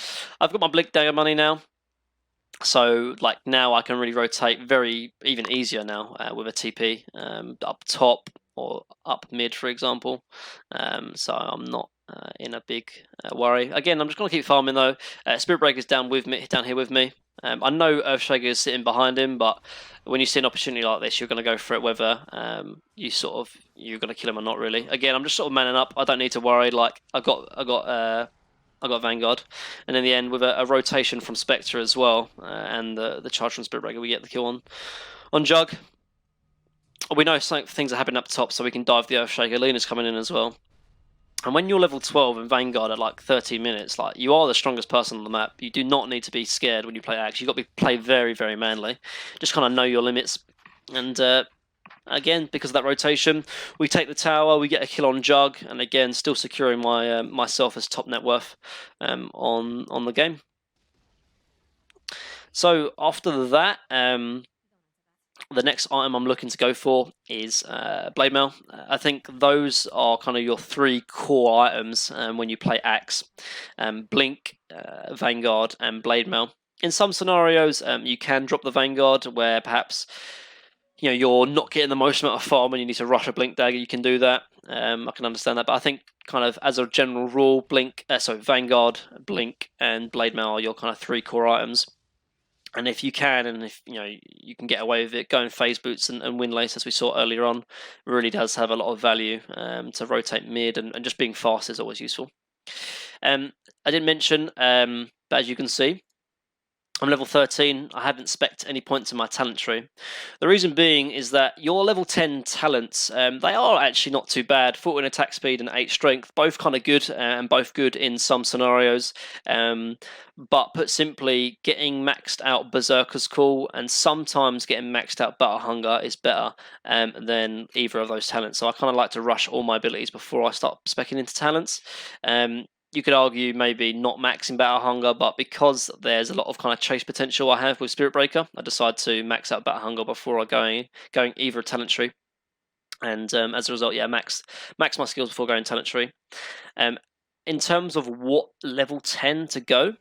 I've got my Blink Dagger money now, so like now I can really rotate even easier now with a TP up top. or up mid, for example. So I'm not in a big worry. Again, I'm just going to keep farming though. Spirit Breaker's down here with me. I know Earthshaker is sitting behind him, but when you see an opportunity like this, you're going to go for it, whether you're going to kill him or not. Really. Again, I'm just sort of manning up. I don't need to worry. Like I got Vanguard, and in the end with a rotation from Spectre as well, and the charge from Spirit Breaker, we get the kill on Jug. We know things are happening up top, so we can dive the Earthshaker. Luna's coming in as well. And when you're level 12 in Vanguard at like 30 minutes, like you are the strongest person on the map. You do not need to be scared when you play Axe. You've got to play very, very manly. Just kind of know your limits. And again, because of that rotation, we take the tower, we get a kill on Jug, and again, still securing my myself as top net worth on the game. So after that, the next item I'm looking to go for is Blade Mail. I think those are kind of your three core items when you play Axe. Blink, Vanguard, and Blade Mail. In some scenarios, you can drop the Vanguard where perhaps you're not getting the most amount of farm and you need to rush a Blink Dagger. You can do that. I can understand that, but I think kind of as a general rule, Vanguard, Blink, and Blade Mail are your kind of three core items. And if you can, and if you can get away with it, going phase boots and wind lace, as we saw earlier on, really does have a lot of value to rotate mid, and just being fast is always useful. I didn't mention, but as you can see, I'm level 13. I haven't spec'd any points in my talent tree. The reason being is that your level 10 talents, they are actually not too bad. 14 attack speed and 8 strength, both kind of good, and both good in some scenarios. But put simply, getting maxed out Berserker's cool, and sometimes getting maxed out Battle Hunger is better than either of those talents. So I kind of like to rush all my abilities before I start speccing into talents. You could argue maybe not maxing Battle Hunger, but because there's a lot of kind of chase potential I have with Spirit Breaker, I decide to max out Battle Hunger before I going either talent tree. And as a result, yeah, max my skills before going talent tree. In terms of what level 10 to go,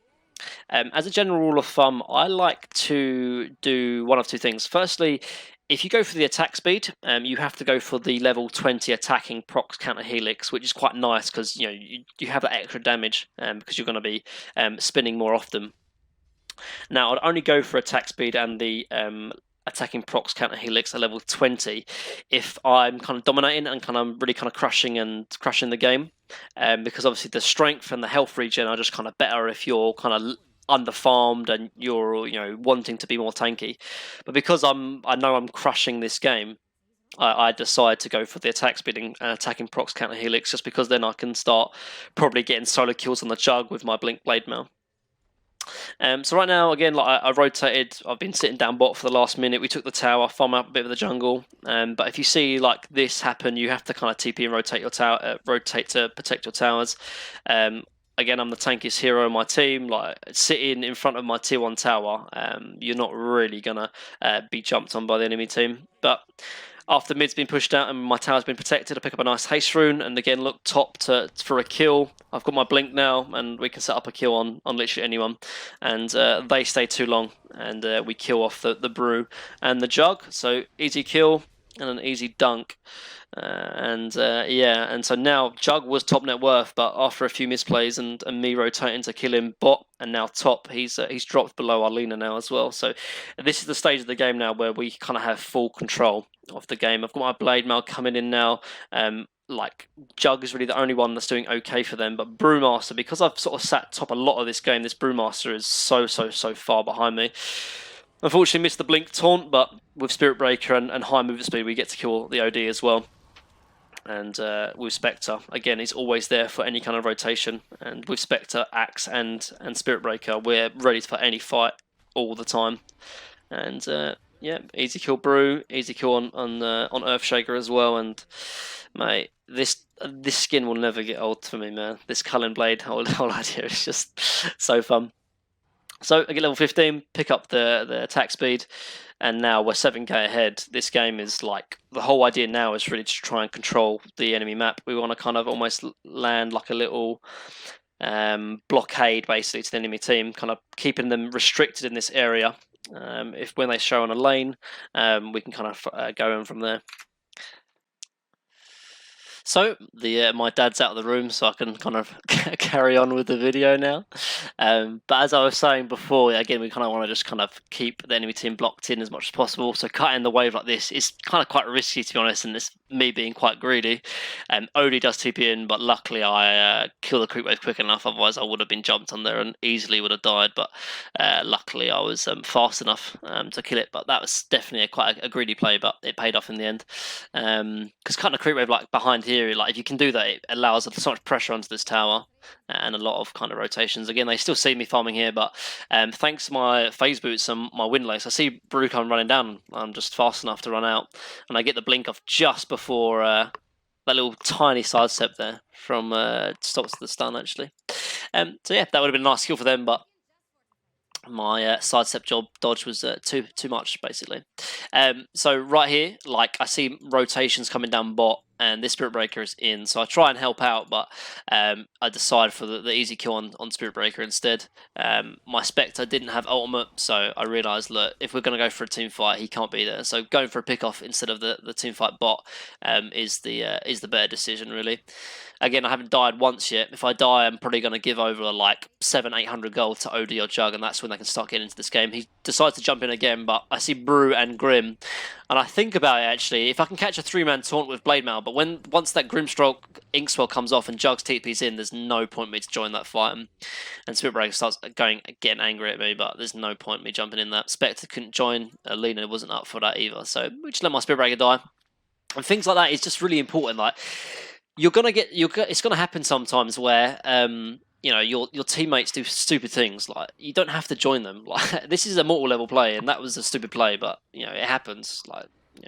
as a general rule of thumb, I like to do one of two things. Firstly, if you go for the attack speed, you have to go for the level 20 attacking procs counter helix, which is quite nice because you have that extra damage because you're going to be spinning more often. Now, I'd only go for attack speed and the attacking procs counter helix at level 20 if I'm kind of dominating and really crushing the game, because obviously the strength and the health regen are just kind of better if you're kind of underfarmed and you're wanting to be more tanky. But because I know I'm crushing this game, I decide to go for the attack speed and attacking procs counter helix, just because then I can start probably getting solo kills on the Jug with my Blink Blade Mail. So right now, again, like I rotated. I've been sitting down bot for the last minute. We took the tower, farm up a bit of the jungle. But if you see like this happen, you have to kind of TP and rotate your tower, rotate to protect your towers. Again, I'm the tankiest hero on my team. Like sitting in front of my tier 1 tower, you're not really gonna be jumped on by the enemy team. But after mid's been pushed out and my tower's been protected, I pick up a nice haste rune and again look top for a kill. I've got my blink now and we can set up a kill on literally anyone. And they stay too long and we kill off the brew and the Jug. So easy kill and an easy dunk. And so now Jug was top net worth, but after a few misplays and me rotating to kill him bot, and now top, he's dropped below our Lena now as well. So this is the stage of the game now where we kind of have full control of the game. I've got my Blade Mail coming in now. Like Jug is really the only one that's doing okay for them, but Brewmaster, because I've sort of sat top a lot of this game, this Brewmaster is so far behind me. Unfortunately missed the blink taunt, but with Spirit Breaker and high movement speed, we get to kill the OD as well. And with Spectre, again, he's always there for any kind of rotation. And with Spectre, Axe, and Spirit Breaker, we're ready for any fight all the time. And yeah, easy kill Brew, easy kill on Earthshaker as well. And mate, this skin will never get old for me, man. This Cullen Blade whole idea is just so fun. So I get level 15, pick up the attack speed, and now we're 7k ahead. This game is like, the whole idea now is really to try and control the enemy map. We want to kind of almost land like a little blockade basically to the enemy team, kind of keeping them restricted in this area. If when they show on a lane, we can kind of go in from there. So the my dad's out of the room, so I can kind of carry on with the video now. But as I was saying before, again, we kind of want to just kind of keep the enemy team blocked in as much as possible. So cutting the wave like this is kind of quite risky, to be honest, and it's me being quite greedy. Odie does TP in, but luckily I kill the creep wave quick enough. Otherwise, I would have been jumped on there and easily would have died. But luckily, I was fast enough to kill it. But that was definitely quite a greedy play, but it paid off in the end. Because cutting a creep wave like behind here, like if you can do that, it allows so much pressure onto this tower and a lot of kind of rotations. Again, they still see me farming here, but thanks to my phase boots and my wind lace, I see Brew come running down. I'm just fast enough to run out, and I get the blink off just before that little tiny sidestep there from stops the stun actually. So yeah, that would have been a nice skill for them, but my sidestep dodge was too much basically. So right here, like I see rotations coming down bot, and this Spirit Breaker is in, so I try and help out, but I decide for the easy kill on Spirit Breaker instead. My Spectre didn't have ultimate, so I realised, look, if we're going to go for a team fight, he can't be there. So going for a pick off instead of the team fight bot is the better decision, really. Again, I haven't died once yet. If I die, I'm probably going to give over like 700-800 gold to OD or Jug, and that's when they can start getting into this game. He decides to jump in again, but I see Brew and Grim, and I think about it actually. If I can catch a 3-man taunt with Blade Mail, but once that Grimstroke Inkswell comes off and Jug's TP's in, there's no point me to join that fight. And Spirit Breaker starts getting angry at me, but there's no point me jumping in that. Spectre couldn't join. Lena wasn't up for that either, so we just let my Spirit Breaker die. And things like that is just really important. Like it's gonna happen sometimes where you know your teammates do stupid things. Like you don't have to join them. Like this is a mortal level play, and that was a stupid play, but you know it happens. Like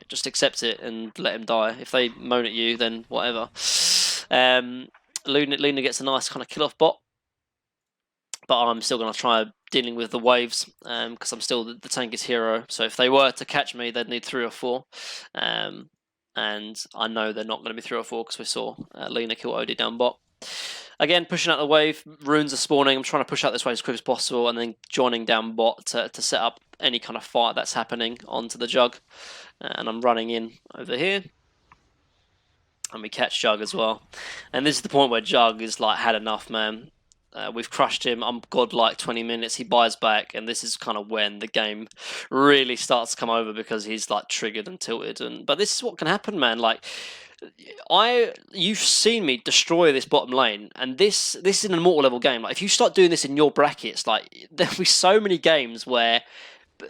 just accept it and let them die. If they moan at you, then whatever. Luna gets a nice kind of kill off bot, but I'm still gonna try dealing with the waves because I'm still the tankiest hero. So if they were to catch me, they'd need 3 or 4. And I know they're not going to be 3 or 4 because we saw Lena kill Odie down bot. Again, pushing out the wave, runes are spawning. I'm trying to push out this wave as quick as possible and then joining down bot to set up any kind of fight that's happening onto the Jug. And I'm running in over here. And we catch Jug as well. And this is the point where Jug is like, had enough, man. We've crushed him. I'm godlike 20 minutes. He buys back, and this is kind of when the game really starts to come over because he's like triggered and tilted. But this is what can happen, man. Like you've seen me destroy this bottom lane, and this is an immortal level game. Like if you start doing this in your brackets, like there'll be so many games where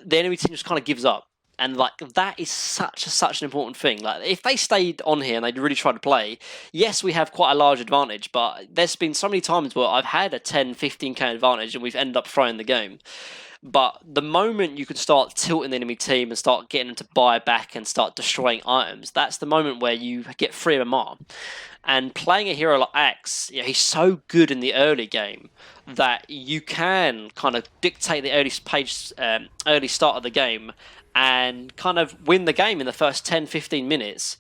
the enemy team just kind of gives up. And like that is such an important thing. Like if they stayed on here and they really tried to play, yes, we have quite a large advantage, but there's been so many times where I've had a 10-15k advantage and we've ended up throwing the game. But the moment you can start tilting the enemy team and start getting them to buy back and start destroying items, that's the moment where you get free of MR. And playing a hero like Axe, he's so good in the early game that you can kind of dictate the early start of the game and kind of win the game in the first 10-15 minutes.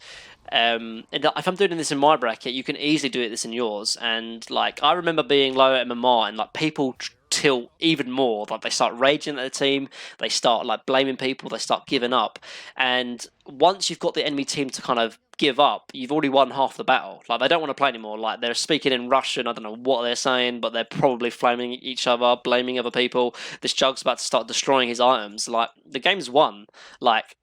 And if I'm doing this in my bracket, you can easily do this in yours. And like I remember being low at MMR and like people tilt even more. Like they start raging at the team, they start like blaming people, they start giving up. And once you've got the enemy team to kind of give up, you've already won half the battle. Like they don't want to play anymore. Like they're speaking in Russian, I don't know what they're saying, but they're probably flaming each other, blaming other people. This Jug's about to start destroying his items. Like the game's won. Like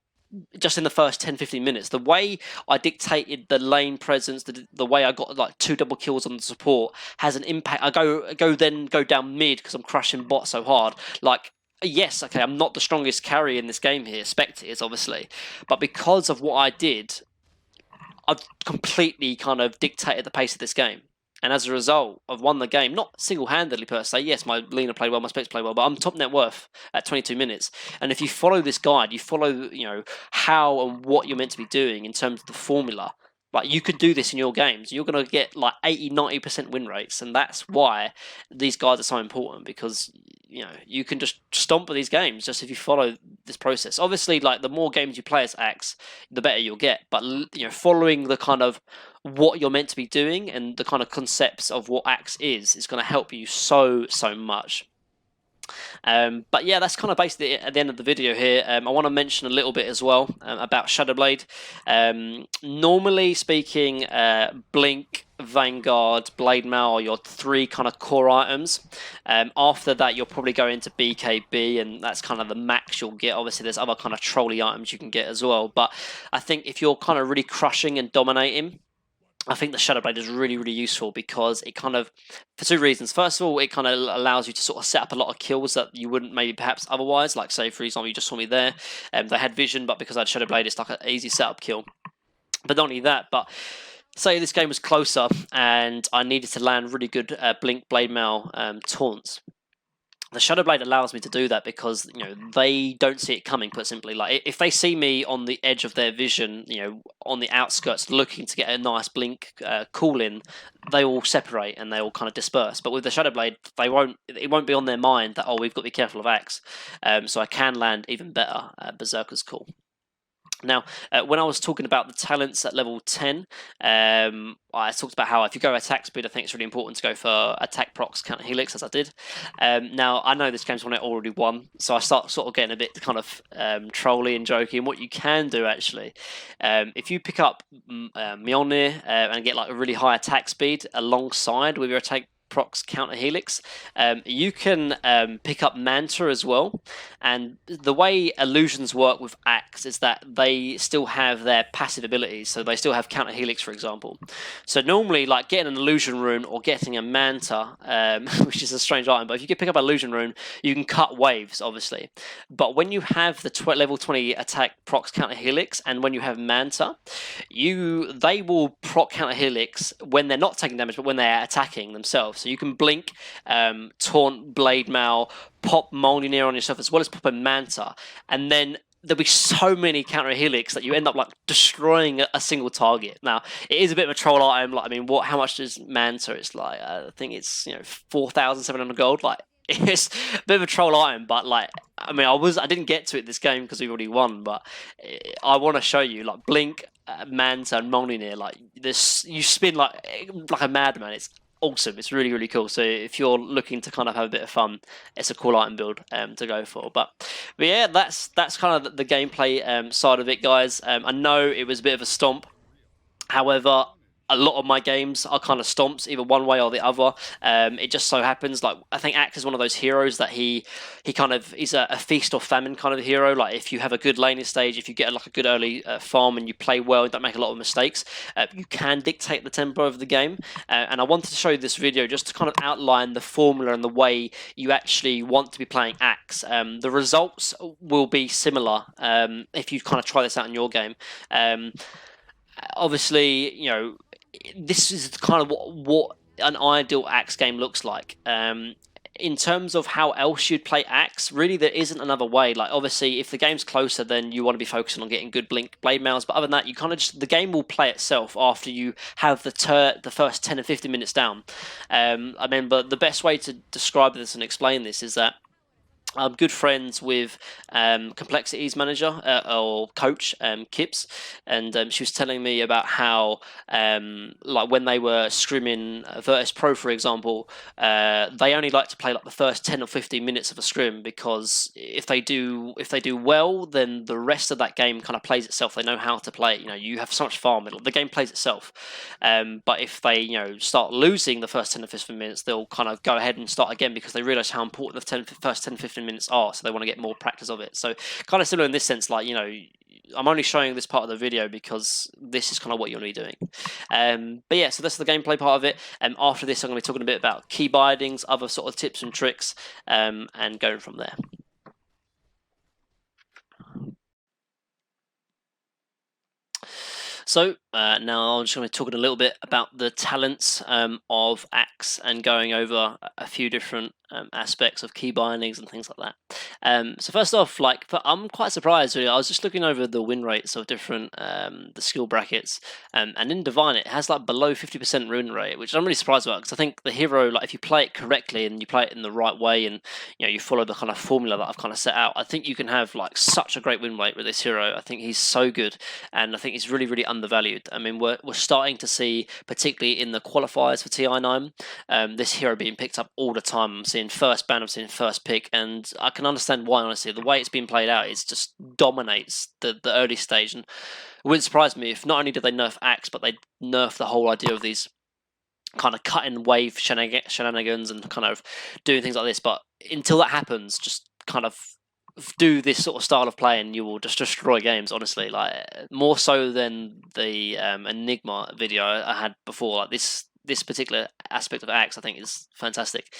just in the first 10-15 minutes, the way I dictated the lane presence, the way I got like 2 double kills on the support has an impact. I go down mid because I'm crushing bot so hard. Like yes, okay, I'm not the strongest carry in this game here. Spectre is obviously, but because of what I did, I've completely kind of dictated the pace of this game. And as a result, I've won the game, not single-handedly per se. Yes, my Lena played well, my Spectre played well, but I'm top net worth at 22 minutes. And if you follow this guide, you follow, how and what you're meant to be doing in terms of the formula. Like, you could do this in your games. You're going to get, like, 80-90% win rates. And that's why these guides are so important, because, you can just stomp these games just if you follow this process. Obviously, like, the more games you play as Axe, the better you'll get. But, following the kind of what you're meant to be doing and the kind of concepts of what Axe is going to help you so much. But yeah, that's kind of basically at the end of the video here. I want to mention a little bit as well about Shadowblade. Normally speaking, Blink, Vanguard, Blade Mail are your 3 kind of core items. After that, you'll probably go into BKB, and that's kind of the max you'll get. Obviously, there's other kind of trolley items you can get as well. But I think if you're kind of really crushing and dominating, I think the Shadowblade is really, really useful because it kind of, for 2 reasons. First of all, it kind of allows you to sort of set up a lot of kills that you wouldn't maybe perhaps otherwise. Like, say, for example, you just saw me there. They had vision, but because I had Shadowblade, it's like an easy setup kill. But not only that, but say this game was closer and I needed to land really good Blink, Blade Mail taunts. The Shadowblade allows me to do that because, you know, they don't see it coming, put simply. Like, if they see me on the edge of their vision, you know, on the outskirts looking to get a nice blink call in, they all separate and they all kind of disperse. But with the Shadowblade, it won't be on their mind that, oh, we've got to be careful of Axe. So I can land even better Berserker's Call. Now, when I was talking about the talents at level 10, I talked about how if you go attack speed, I think it's really important to go for attack procs, counter helix, as I did. Now, I know this game's one I already won, so I start sort of getting a bit kind of trolly and jokey. And what you can do, actually, if you pick up Mjolnir and get like a really high attack speed alongside with your attack procs counter helix, you can pick up Manta as well. And the way illusions work with Axe is that they still have their passive abilities, so they still have counter helix, for example. So normally, like getting an illusion rune or getting a Manta, which is a strange item, but if you can pick up an illusion rune, you can cut waves, obviously. But when you have the level 20 attack procs counter helix, and when you have Manta, they will proc counter helix when they're not taking damage, but when they're attacking themselves. So you can blink, taunt, blade mail, pop Mjolnir on yourself, as well as pop a Manta, and then there'll be so many counter helix that you end up like destroying a single target. Now, it is a bit of a troll item. Like, I mean, how much does Manta? It's like, I think it's 4,700 gold. Like, it's a bit of a troll item, but like, I mean, I didn't get to it this game because we already won, but I want to show you like blink, Manta, and Mjolnir. Like this, you spin like a madman. It's awesome. It's really, really cool. So if you're looking to kind of have a bit of fun, it's a cool item build to go for. But yeah, that's kind of the gameplay side of it, guys. I know it was a bit of a stomp. However, a lot of my games are kind of stomps, either one way or the other. It just so happens, like, I think Axe is one of those heroes that he's a feast or famine kind of hero. Like, if you have a good laning stage, if you get like a good early farm and you play well and don't make a lot of mistakes, you can dictate the tempo of the game. And I wanted to show you this video just to kind of outline the formula and the way you actually want to be playing Axe. The results will be similar if you kind of try this out in your game. Obviously, this is kind of what an ideal Axe game looks like. In terms of how else you'd play Axe, really there isn't another way. Like, obviously, if the game's closer, then you want to be focusing on getting good blink blade mails. But other than that, you kind of the game will play itself after you have the first 10 or 15 minutes down. But the best way to describe this and explain this is that I'm good friends with Complexity's manager or coach, Kips, and she was telling me about how, like when they were scrimming Virtus Pro, for example, they only like to play like the first 10 or 15 minutes of a scrim, because if they do well, then the rest of that game kind of plays itself. They know how to play it. You have so much farm. The game plays itself. But if they start losing the first 10 or 15 minutes, they'll kind of go ahead and start again because they realise how important the first 10 or 15 minutes are, so they want to get more practice of it. So kind of similar in this sense, like, I'm only showing this part of the video because this is kind of what you're going to be doing. But yeah, so that's the gameplay part of it. After this, I'm going to be talking a bit about key bindings, other sort of tips and tricks, and going from there. So now I'm just going to be talking a little bit about the talents of Axe and going over a few different aspects of key bindings and things like that. So first off, I'm quite surprised, really. I was just looking over the win rates of different the skill brackets, and in Divine it has like below 50% win rate, which I'm really surprised about, because I think the hero, like if you play it correctly and you play it in the right way, and you follow the kind of formula that I've kind of set out, I think you can have like such a great win rate with this hero. I think he's so good, and I think he's really, really undervalued. I mean, we're starting to see, particularly in the qualifiers for TI9, this hero being picked up all the time. I'm seeing first ban, I'm seeing first pick, and I can understand why, honestly. The way it's been played out is just dominates the early stage, and it wouldn't surprise me if not only did they nerf Axe, but they nerf the whole idea of these kind of cutting wave shenanigans and kind of doing things like this. But until that happens, just kind of do this sort of style of play and you will just destroy games, honestly. Like, more so than the Enigma video I had before. Like, this particular aspect of Axe, I think, is fantastic.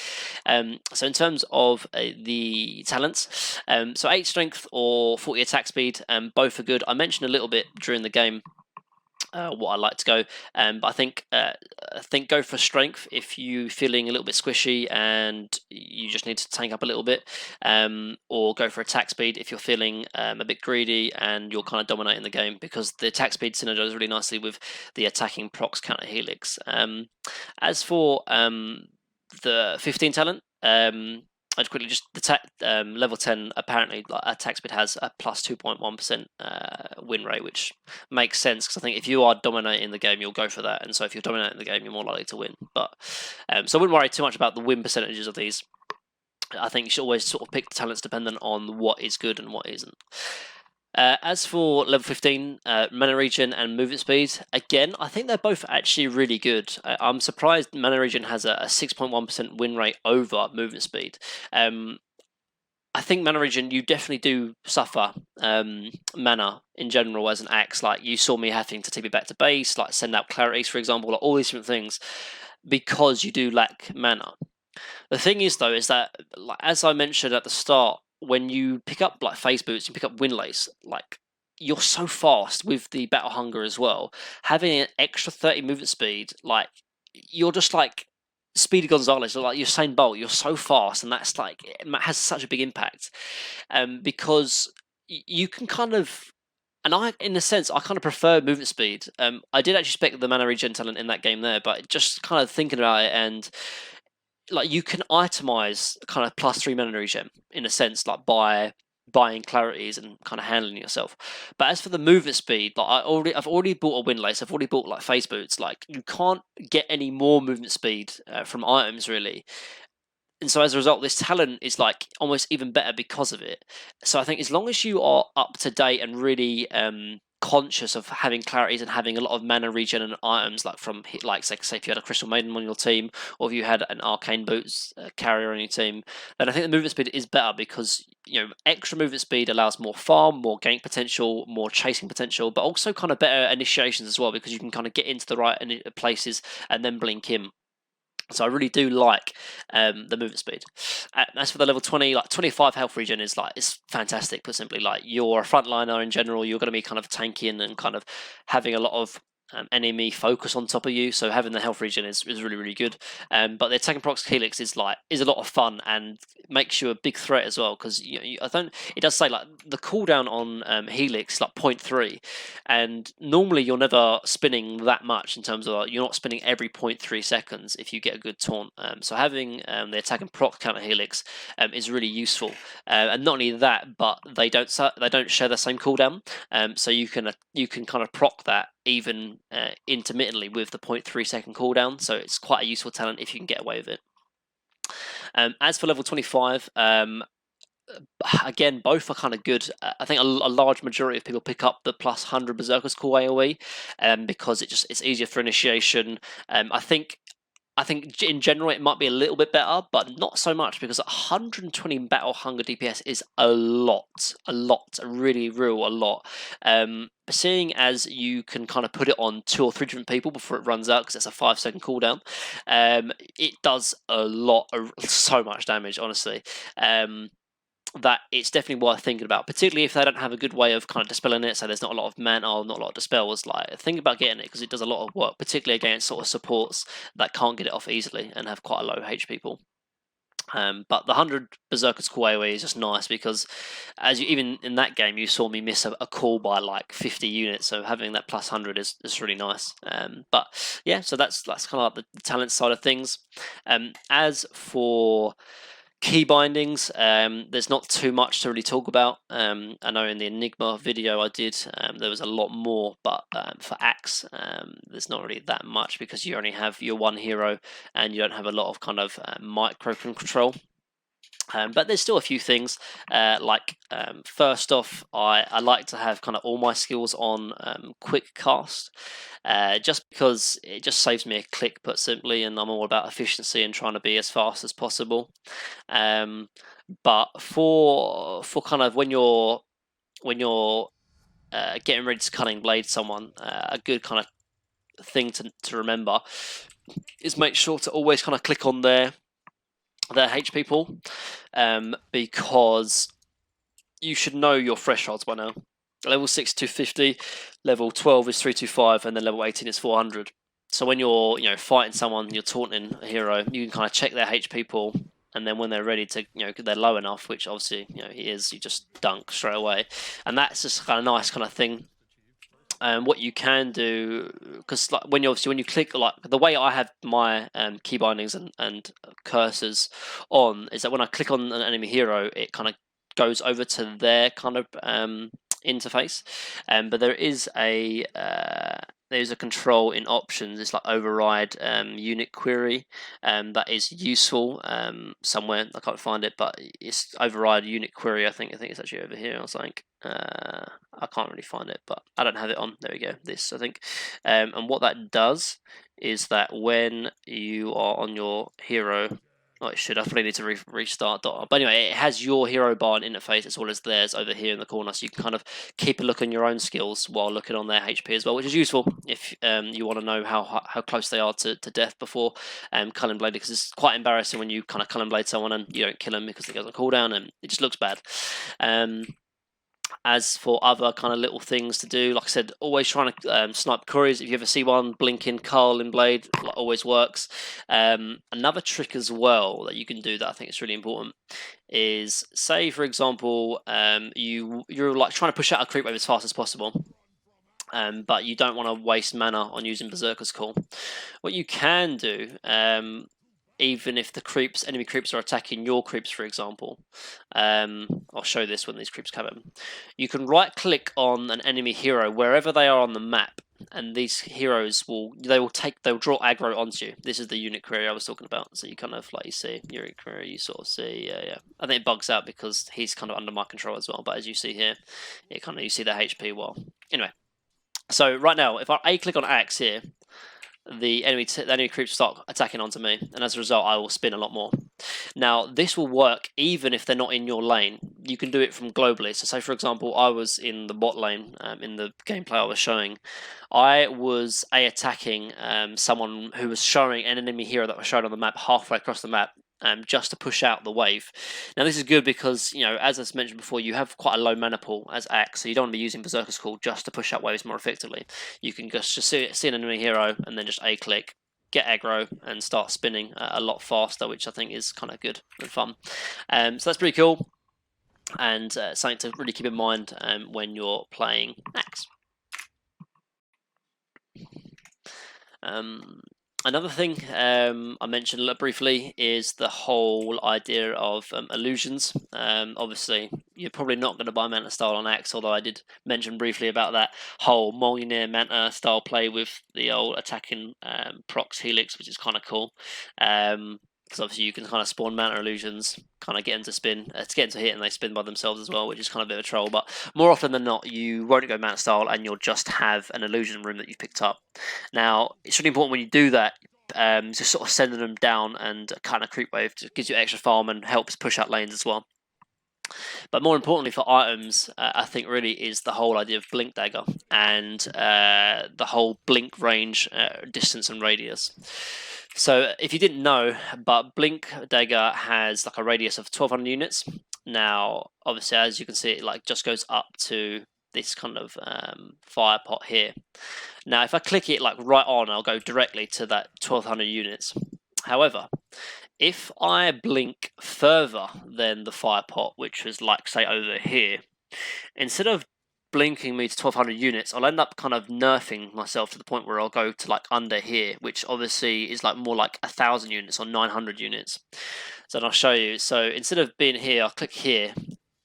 So in terms of the talents, so 8 strength or 40 attack speed, both are good. I mentioned a little bit during the game what I like to go, but I think go for strength if you're feeling a little bit squishy and you just need to tank up a little bit, or go for attack speed if you're feeling a bit greedy and you're kind of dominating the game, because the attack speed synergizes really nicely with the attacking procs counter helix. As for the 15 talent, I'd quickly just the level 10 apparently attack speed has a plus 2.1% win rate, which makes sense because I think if you are dominating the game, you'll go for that, and so if you're dominating the game, you're more likely to win. But so I wouldn't worry too much about the win percentages of these. I think you should always sort of pick the talents dependent on what is good and what isn't. As for level 15, mana regen and movement speed, again, I think they're both actually really good. I'm surprised mana regen has a 6.1% win rate over movement speed. I think mana regen, you definitely do suffer mana in general as an axe. Like, you saw me having to TP back to base, like send out clarities, for example, like all these different things, because you do lack mana. The thing is, though, is that, like, as I mentioned at the start, when you pick up like phase boots, you pick up Windlace, like, you're so fast with the battle hunger as well. Having an extra 30 movement speed, like, you're just like Speedy Gonzalez, or like Usain Bolt. You're so fast, and that's like, it has such a big impact, because you can kind of. And I, in a sense, I kind of prefer movement speed. I did actually spec the mana regen talent in that game there, but just kind of thinking about it, and like, you can itemize kind of plus 3 mana regen in a sense, like by buying clarities and kind of handling yourself. But as for the movement speed, like, I've already bought a Windlace, I've already bought like phase boots. Like, you can't get any more movement speed from items, really. And so as a result, this talent is like almost even better because of it. So I think as long as you are up to date and really conscious of having clarities and having a lot of mana regen and items, like from, like, say if you had a Crystal Maiden on your team, or if you had an Arcane Boots carrier on your team, then I think the movement speed is better, because, you know, extra movement speed allows more farm, more gank potential, more chasing potential, but also kind of better initiations as well, because you can kind of get into the right places and then blink in. So I really do like the movement speed. As for the level 20, like 25 health regen is like, it's fantastic. Put simply, like, you're a frontliner in general, you're going to be kind of tanking and kind of having a lot of enemy focus on top of you. So having the health regen is really, really good. But the attacking procs helix is a lot of fun and makes you a big threat as well, because it does say like the cooldown on helix like 0.3, and normally you're never spinning that much in terms of, you're not spinning every 0.3 seconds if you get a good taunt. So having the attacking proc counter helix is really useful, and not only that, but they don't share the same cooldown, so you can kind of proc that even intermittently with the 0.3 second cooldown. So it's quite a useful talent if you can get away with it. As for level 25, again, both are kind of good. I think a large majority of people pick up the plus 100 Berserker's Call AoE, because it's easier for initiation. I think in general it might be a little bit better, but not so much, because 120 battle hunger DPS is a lot, really real a lot. Seeing as you can kind of put it on 2 or 3 different people before it runs out, because it's a 5-second cooldown, it does so much damage, honestly. That it's definitely worth thinking about, particularly if they don't have a good way of kind of dispelling it, so there's not a lot of mana or not a lot of dispels. Like, think about getting it, because it does a lot of work, particularly against sort of supports that can't get it off easily and have quite a low HP pool. But the 100 Berserker's Call AoE is just nice, because even in that game, you saw me miss a call by like 50 units, so having that plus 100 is really nice. But yeah, so that's kind of like the talent side of things. As for Key bindings, there's not too much to really talk about. I know in the Enigma video I did, there was a lot more, but for Axe, there's not really that much because you only have your one hero and you don't have a lot of kind of micro control. But there's still a few things, like first off, I like to have kind of all my skills on quick cast, just because it just saves me a click, put simply, and I'm all about efficiency and trying to be as fast as possible. But for kind of when you're getting ready to cutting blade someone, a good kind of thing to remember is make sure to always kind of click on their HP pool, because you should know your thresholds by now. Level 6 250, level 12 is 325, and then level 18 is 400. So when you're fighting someone, you're taunting a hero, you can kind of check their HP pool, and then when they're ready to, they're low enough, which obviously he is, you just dunk straight away, and that's just kind of nice kind of thing. What you can do, because like when you click, like the way I have my key bindings and cursors on, is that when I click on an enemy hero, it kind of goes over to their kind of interface. But there is a control in options. It's like override unit query, that is useful somewhere. I can't find it, but it's override unit query. I think it's actually over here or something. I can't really find it, but I don't have it on. There we go. This, I think. And what that does is that when you are on your hero, oh, it should. I probably need to restart Dota. But anyway, it has your hero bar and interface as well as theirs over here in the corner, so you can kind of keep a look on your own skills while looking on their HP as well, which is useful if you want to know how close they are to death before culling blade, because it's quite embarrassing when you kind of culling blade someone and you don't kill them because it goes on cooldown and it just looks bad. As for other kind of little things to do, like I said, always trying to snipe couriers. If you ever see one blinking Carl in blade, like, always works. Another trick as well that you can do that I think is really important is, say for example, you're like trying to push out a creep wave as fast as possible, but you don't want to waste mana on using Berserker's Call. What you can do, even if the enemy creeps are attacking your creeps, for example, I'll show this when these creeps come in. You can right click on an enemy hero wherever they are on the map, and these heroes they'll draw aggro onto you. This is the unit query I was talking about. So you kind of, like, you see unit query, you sort of see, yeah. I think it bugs out because he's kind of under my control as well. But as you see here, it kind of, you see the HP well. Anyway, so right now, if I click on Axe here, the enemy creeps start attacking onto me, and as a result I will spin a lot more. Now this will work even if they're not in your lane. You can do it from globally. So say for example I was in the bot lane, in the gameplay I was showing, I was attacking someone who was showing an enemy hero that was shown on the map halfway across the map, just to push out the wave. Now this is good because, as I mentioned before, you have quite a low mana pool as Axe, so you don't want to be using Berserker's Call just to push out waves more effectively. You can just see an enemy hero and then just A-click, get aggro, and start spinning a lot faster, which I think is kind of good and fun. So that's pretty cool, and something to really keep in mind when you're playing Axe. Another thing I mentioned a little briefly is the whole idea of illusions. Obviously, you're probably not going to buy Manta style on Axe, although I did mention briefly about that whole Mjolnir Manta style play with the old attacking procs helix, which is kind of cool. Because obviously you can kind of spawn Manta illusions, kind of get them to spin, to get them to hit, and they spin by themselves as well, which is kind of a bit of a troll. But more often than not, you won't go Manta style, and you'll just have an illusion room that you've picked up. Now, it's really important when you do that, just sort of sending them down and kind of creep wave, just gives you extra farm and helps push out lanes as well. But more importantly for items, I think really is the whole idea of Blink Dagger and the whole blink range, distance and radius. So if you didn't know, but Blink Dagger has like a radius of 1200 units. Now, obviously, as you can see, it like just goes up to this kind of fire pot here. Now, if I click it like right on, I'll go directly to that 1200 units. However, if I blink further than the fire pot, which was like, say, over here, instead of blinking me to 1200 units, I'll end up kind of nerfing myself to the point where I'll go to like under here, which obviously is like more like 1000 units or 900 units. So I'll show you. So instead of being here, I'll click here,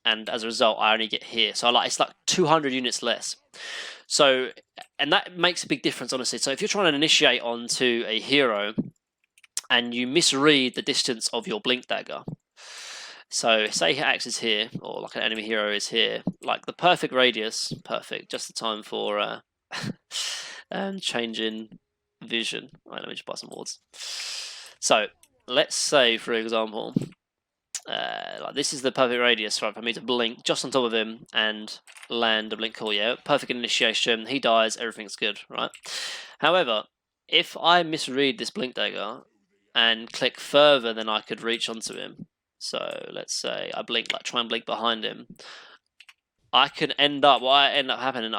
and as a result, I only get here. So it's like 200 units less. So, and that makes a big difference, honestly. So if you're trying to initiate onto a hero and you misread the distance of your blink dagger, so say Axe is here, or like an enemy hero is here, like the perfect radius, perfect, just the time for changing vision. Right, let me just buy some wards. So let's say, for example, like this is the perfect radius, right, for me to blink just on top of him and land a blink call. Yeah, perfect initiation. He dies, everything's good, right? However, if I misread this blink dagger and click further than I could reach onto him, so let's say I blink, like try and blink behind him, I can end up, I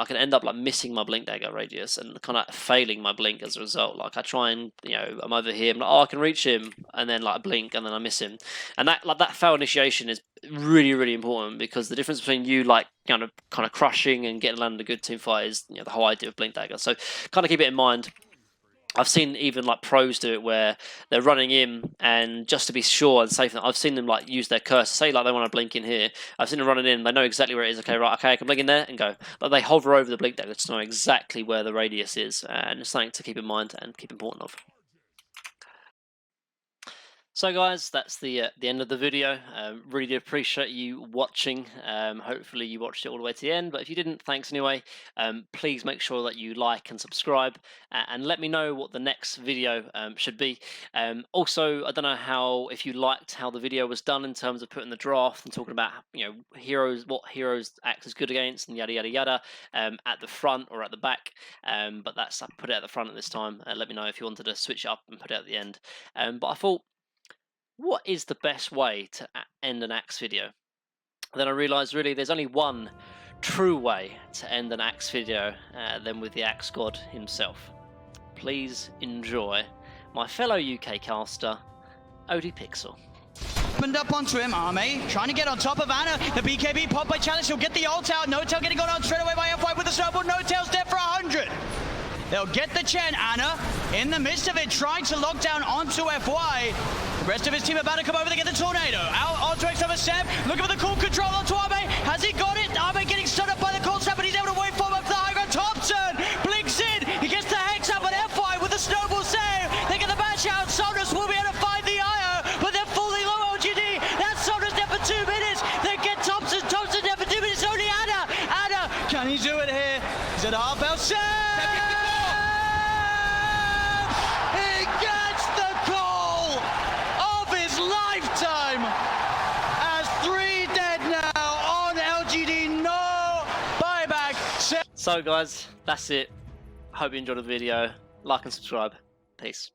can end up like missing my blink dagger radius and kind of failing my blink as a result. Like I try and, I'm over here, I'm like, oh, I can reach him, and then like blink and then I miss him. And that fail initiation is really, really important, because the difference between you like kind of crushing and getting landed a good team fight is the whole idea of blink dagger. So kind of keep it in mind. I've seen even like pros do it where they're running in, and just to be sure and safe, I've seen them like use their cursor. Say like they want to blink in here. I've seen them running in. They know exactly where it is. Okay, right. Okay, I can blink in there and go. But they hover over the blink dagger to know exactly where the radius is, and it's something to keep in mind and keep important of. So guys, that's the end of the video. Really do appreciate you watching. Hopefully you watched it all the way to the end, but if you didn't, thanks anyway. Please make sure that you like and subscribe, and let me know what the next video should be. Also, I don't know if you liked how the video was done in terms of putting the draft and talking about heroes, what heroes Axe is good against, and yada yada yada, at the front or at the back. But I put it at the front at this time. Let me know if you wanted to switch it up and put it at the end. But I thought, what is the best way to end an Axe video? Then I realised really there's only one true way to end an Axe video, then with the Axe God himself. Please enjoy my fellow UK caster, Odie Pixel. Opened up onto him, Arme, trying to get on top of Anna. The BKB pop by Chalice, he'll get the ult out. No-Tail getting gone out straight away by F5 with the snowball. No-Tail's dead for 100. They'll get the Chen. Anna, in the midst of it, trying to lock down onto FY. The rest of his team about to come over to get the tornado. Out onto X over Sam. Looking for the cool control onto Arme. Has he got it? Arme getting stood up by the cold snap, but he's able to wait for him up to the high ground. Thompson blinks in. He gets the hex up, but FY with the snowball save. They get the bash out. Solus will be able to find the IO, but they're fully low LGD. That's Solus dead for 2 minutes. They get Thompson. Thompson dead for 2 minutes. Only Anna. Anna, can he do it here? He's at a half bell. Sam! So guys, that's it. Hope you enjoyed the video. Like and subscribe. Peace.